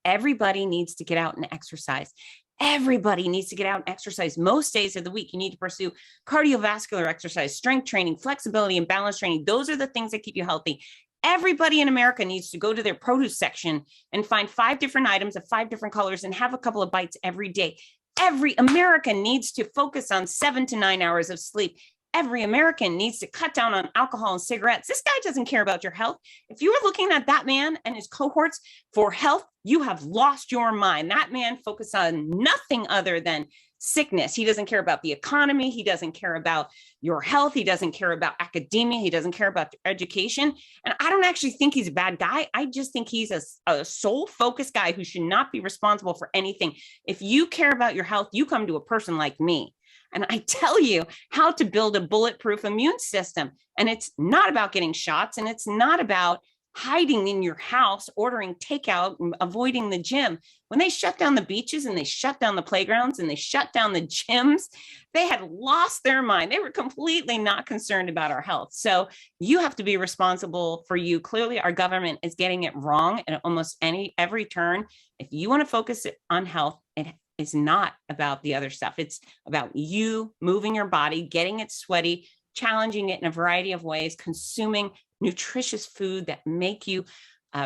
everybody needs to get out and exercise. Everybody needs to get out and exercise. Most days of the week, you need to pursue cardiovascular exercise, strength training, flexibility, and balance training. Those are the things that keep you healthy. Everybody in America needs to go to their produce section and find 5 different items of 5 different colors and have a couple of bites every day. Every American needs to focus on 7 to 9 hours of sleep. Every American needs to cut down on alcohol and cigarettes. This guy doesn't care about your health. If you were looking at that man and his cohorts for health, you have lost your mind. That man focused on nothing other than sickness. He doesn't care about the economy. He doesn't care about your health. He doesn't care about academia. He doesn't care about education. And I don't actually think he's a bad guy. I just think he's a sole-focused guy who should not be responsible for anything. If you care about your health, you come to a person like me, and I tell you how to build a bulletproof immune system. And it's not about getting shots, and it's not about hiding in your house, ordering takeout, and avoiding the gym. When they shut down the beaches and they shut down the playgrounds and they shut down the gyms, they had lost their mind. They were completely not concerned about our health. So you have to be responsible for you. Clearly, our government is getting it wrong at almost every turn. If you want to focus on health, it is not about the other stuff. It's about you moving your body, getting it sweaty, challenging it in a variety of ways, consuming nutritious food that make you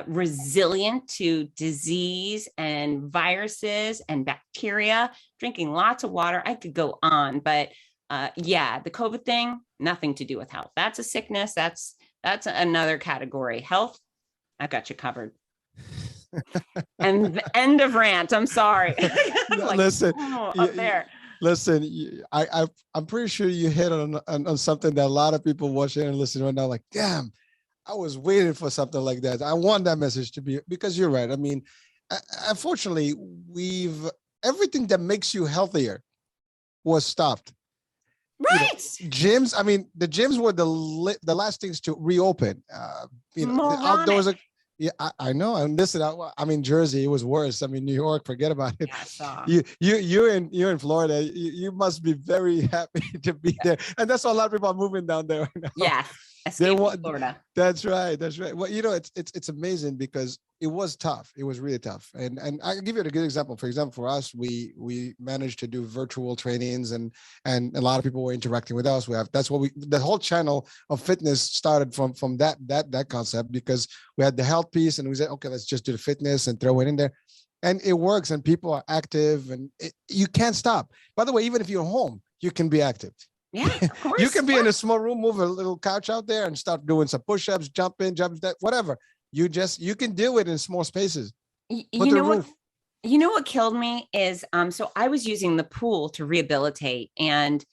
resilient to disease and viruses and bacteria, drinking lots of water. I could go on, but the COVID thing, nothing to do with health. That's a sickness. That's another category. Health, I got you covered. And the end of rant. I'm sorry. I'm Listen, up there. Listen, I'm pretty sure you hit on something that a lot of people watching and listening right now, like, damn, I was waiting for something like that. I want that message to be, because you're right. I mean, unfortunately, everything that makes you healthier was stopped. Right. Gyms. I mean, the gyms were the last things to reopen. The outdoors. Yeah, I know. And listen, I'm in Jersey. It was worse. I mean, New York, forget about it. You're in Florida. You must be very happy to be there. And that's why a lot of people are moving down there right now. Yeah. Escape Florida. That's right. Well, it's amazing because it was tough. It was really tough. And I can give you a good example. For example, for us, we managed to do virtual trainings, and a lot of people were interacting with us. The whole channel of fitness started from that concept, because we had the health piece, and we said, okay, let's just do the fitness and throw it in there. And it works, and people are active, and you can't stop. By the way, even if you're home, you can be active. Yeah, of course. You can be in a small room, move a little couch out there and start doing some push-ups, jump whatever. You can do it in small spaces. You know what killed me is, so I was using the pool to rehabilitate, and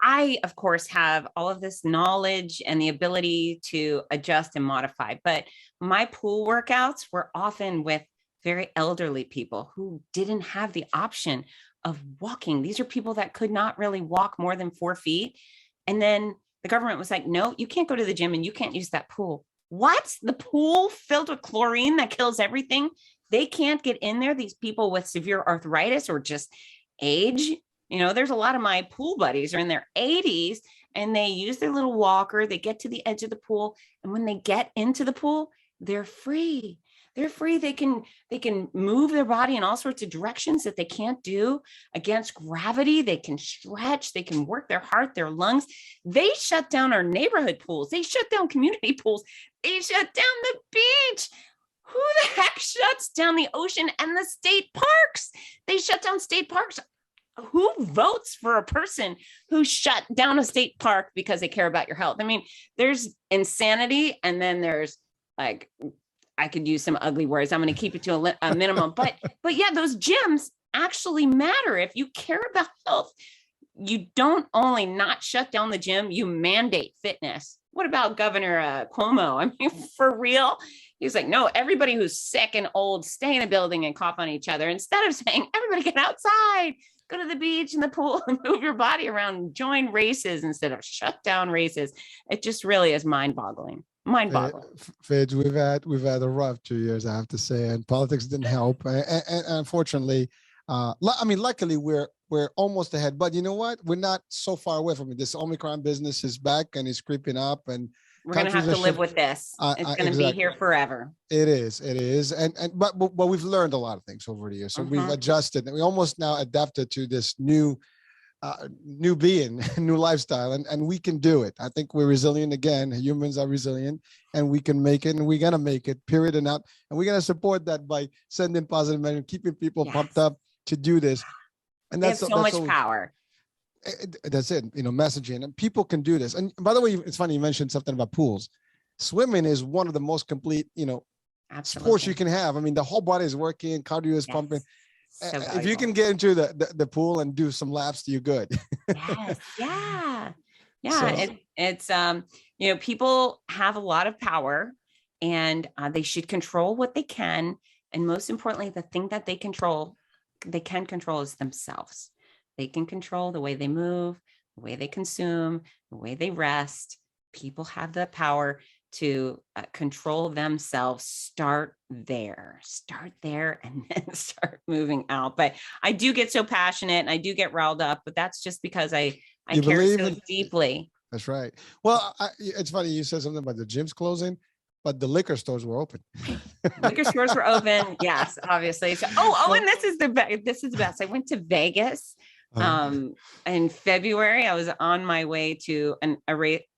I, of course, have all of this knowledge and the ability to adjust and modify, but my pool workouts were often with very elderly people who didn't have the option of walking. These are people that could not really walk more than 4 feet. And then the government was like, no, you can't go to the gym and you can't use that pool. What? The pool filled with chlorine that kills everything? They can't get in there. These people with severe arthritis or just age. There's a lot of my pool buddies are in their 80s, and they use their little walker. They get to the edge of the pool. And when they get into the pool, they're free. They're free. They can move their body in all sorts of directions that they can't do against gravity. They can stretch. They can work their heart, their lungs. They shut down our neighborhood pools. They shut down community pools. They shut down the beach. Who the heck shuts down the ocean and the state parks? They shut down state parks. who votes for a person who shut down a state park because they care about your health? I mean, there's insanity, and then there's like, I could use some ugly words. I'm going to keep it to a minimum, but yeah, those gyms actually matter. If you care about health, you don't only not shut down the gym, you mandate fitness. What about Governor Cuomo? I mean, for real? He's like, no, everybody who's sick and old, stay in a building and cough on each other, instead of saying, everybody get outside, go to the beach and the pool and move your body around, join races instead of shut down races. It just really is mind-boggling. Fidge, we've had a rough 2 years, I have to say, and politics didn't help. And unfortunately, I mean, luckily we're almost ahead, but you know what? We're not so far away from it. This Omicron business is back and it's creeping up, and we're going to have to live with this. It's going to be here forever. It is. But we've learned a lot of things over the years. So we've adjusted, and we almost now adapted to this new being, new lifestyle, and we can do it. I think we're resilient again. Humans are resilient, and we can make it, and we're going to make it, period, and out. And we're going to support that by sending positive messages, keeping people pumped up to do this. And that's so much power. That's it, messaging, and people can do this. And by the way, it's funny you mentioned something about pools. Swimming is one of the most complete, sports you can have. I mean, the whole body is working, cardio is pumping. So if you can get into the pool and do some laps, you're good. Yeah. So. It's people have a lot of power, and they should control what they can. And most importantly, the thing that they can control is themselves. They can control the way they move, the way they consume, the way they rest. People have the power to control themselves. Start there, and then start moving out. But I do get so passionate and I do get riled up, but that's just because I care so deeply. That's right. Well, it's funny you said something about the gyms closing, but the liquor stores were open. Liquor stores were open. Yes, obviously. So, and this is the best. I went to Vegas in February. I was on my way to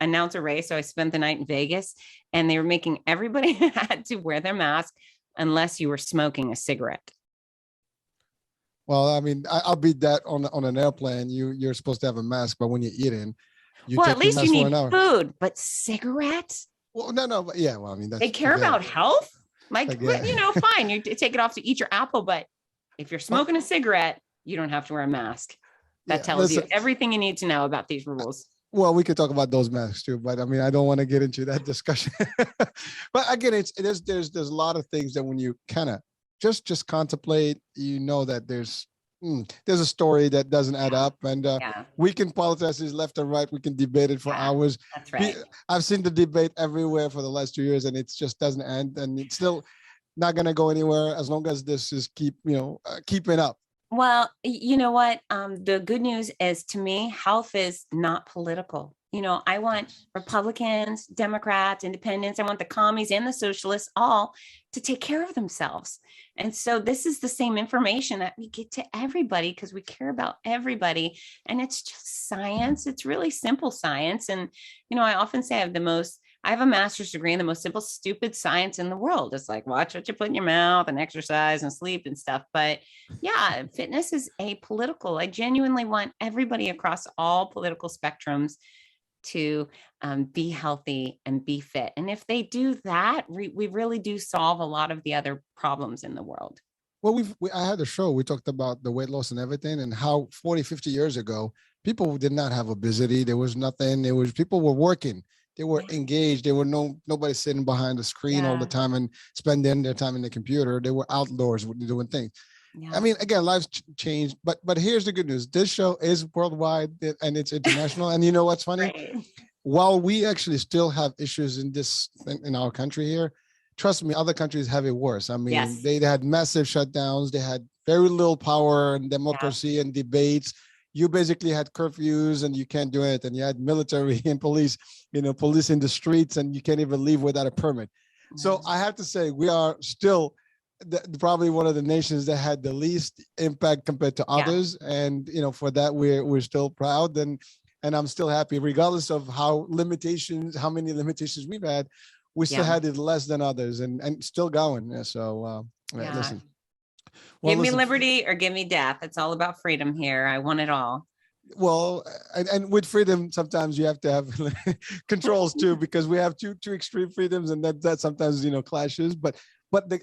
announce a race. So I spent the night in Vegas, and they were making everybody had to wear their mask unless you were smoking a cigarette. Well, I mean, I'll beat that on an airplane. You're supposed to have a mask, but when you're eating, at least you need food, but cigarettes? Well, no, but yeah. Well, I mean, they care about health. Fine. You take it off to eat your apple, but if you're smoking a cigarette, you don't have to wear a mask. That tells you everything you need to know about these rules. Well, we could talk about those masks too, but I mean, I don't want to get into that discussion. But again, there's a lot of things that when you kind of just contemplate, that there's a story that doesn't add up, and we can politics is left and right. We can debate it for hours. That's right. I've seen the debate everywhere for the last 2 years, and it just doesn't end, and it's still not going to go anywhere as long as this is keeping up. Well, you know what? The good news is, to me, health is not political. I want Republicans, Democrats, Independents. I want the commies and the socialists all to take care of themselves. And so this is the same information that we get to everybody because we care about everybody. And it's just science. It's really simple science. And, I often say I have a master's degree in the most simple, stupid science in the world. It's like, watch what you put in your mouth and exercise and sleep and stuff. But yeah, fitness is apolitical. I genuinely want everybody across all political spectrums to be healthy and be fit. And if they do that, we really do solve a lot of the other problems in the world. Well, I had a show. We talked about the weight loss and everything, and how 40, 50 years ago, people did not have obesity. There was nothing. People were working. They were engaged. There were nobody sitting behind the screen all the time and spending their time in the computer. They were outdoors doing things. Yeah. I mean, again, life's changed, but here's the good news. This show is worldwide and it's international. And you know what's funny? Right. While we actually still have issues in our country here, trust me, other countries have it worse. I mean, they had massive shutdowns. They had very little power and democracy and debates. You basically had curfews and you can't do it. And you had military and police, police in the streets, and you can't even leave without a permit. Mm-hmm. So I have to say, we are still probably one of the nations that had the least impact compared to others. And, for that, we're still proud. And I'm still happy, regardless of how many limitations we've had, we still had it less than others and still going. So listen. Well, Give me listen, liberty or give me death. It's all about freedom here. I want it all. well, and with freedom, sometimes you have to have controls too, because we have two extreme freedoms, and that sometimes clashes. But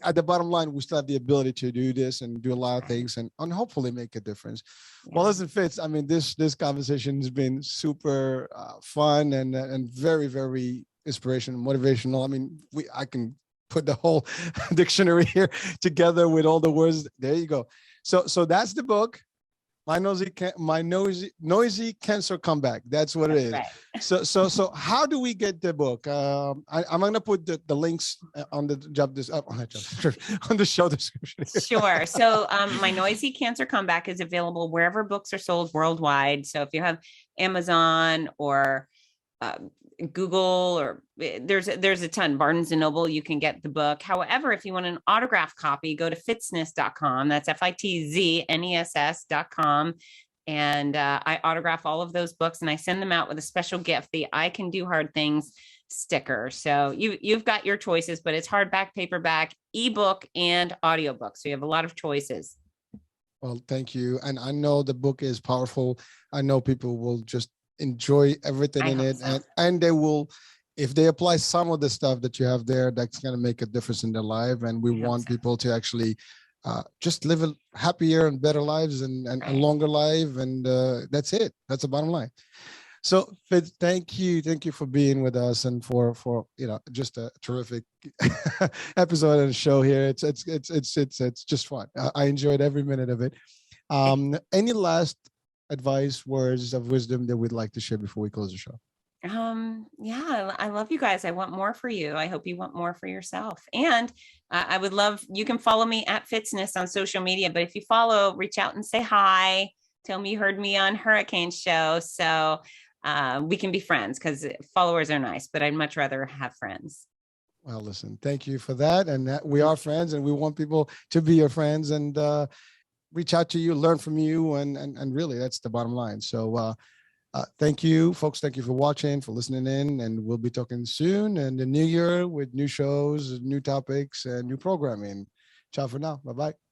at the bottom line, we still have the ability to do this and do a lot of things, and hopefully make a difference. Well, Yeah. listen, Fitz, I mean, this conversation has been super fun and very, very inspirational, motivational. I mean, I can put the whole dictionary here together with all the words. There you go. So that's the book. My noisy cancer comeback. That's what it That's is. right. So how do we get the book? I'm gonna put the links on the on the show description. Sure. So my Noisy Cancer Comeback is available wherever books are sold worldwide. So if you have Amazon or uh, Google, or there's a ton, Barnes and Noble, you can get the book. However, if you want an autographed copy, go to fitznes.com. That's fitznes.com. And I autograph all of those books, and I send them out with a special gift, the I Can Do Hard Things sticker. So you've got your choices, but it's hardback, paperback, ebook, and audiobook. So you have a lot of choices. Well, thank you. And I know the book is powerful. I know people will just enjoy everything in it, and they will, if they apply some of the stuff that you have there, that's going to make a difference in their life. And we want people to actually just live a happier and better lives and a longer life. And that's it. That's the bottom line. So Fitz, thank you for being with us, and for just a terrific episode and show here. It's just fun. I enjoyed every minute of it. Any last advice, words of wisdom that we'd like to share before we close the show? Yeah, I love you guys. I want more for you. I hope you want more for yourself. And I would love, you can follow me at Fitzness on social media, but if you follow, reach out and say hi. Tell me you heard me on Hurricane Show. So we can be friends, because followers are nice, but I'd much rather have friends. Well, listen, thank you for that. And that we are friends, and we want people to be your friends and reach out to you, learn from you. And really, that's the bottom line. So thank you, folks. Thank you for watching, for listening in. And we'll be talking soon in the new year with new shows, new topics, and new programming. Ciao for now. Bye-bye.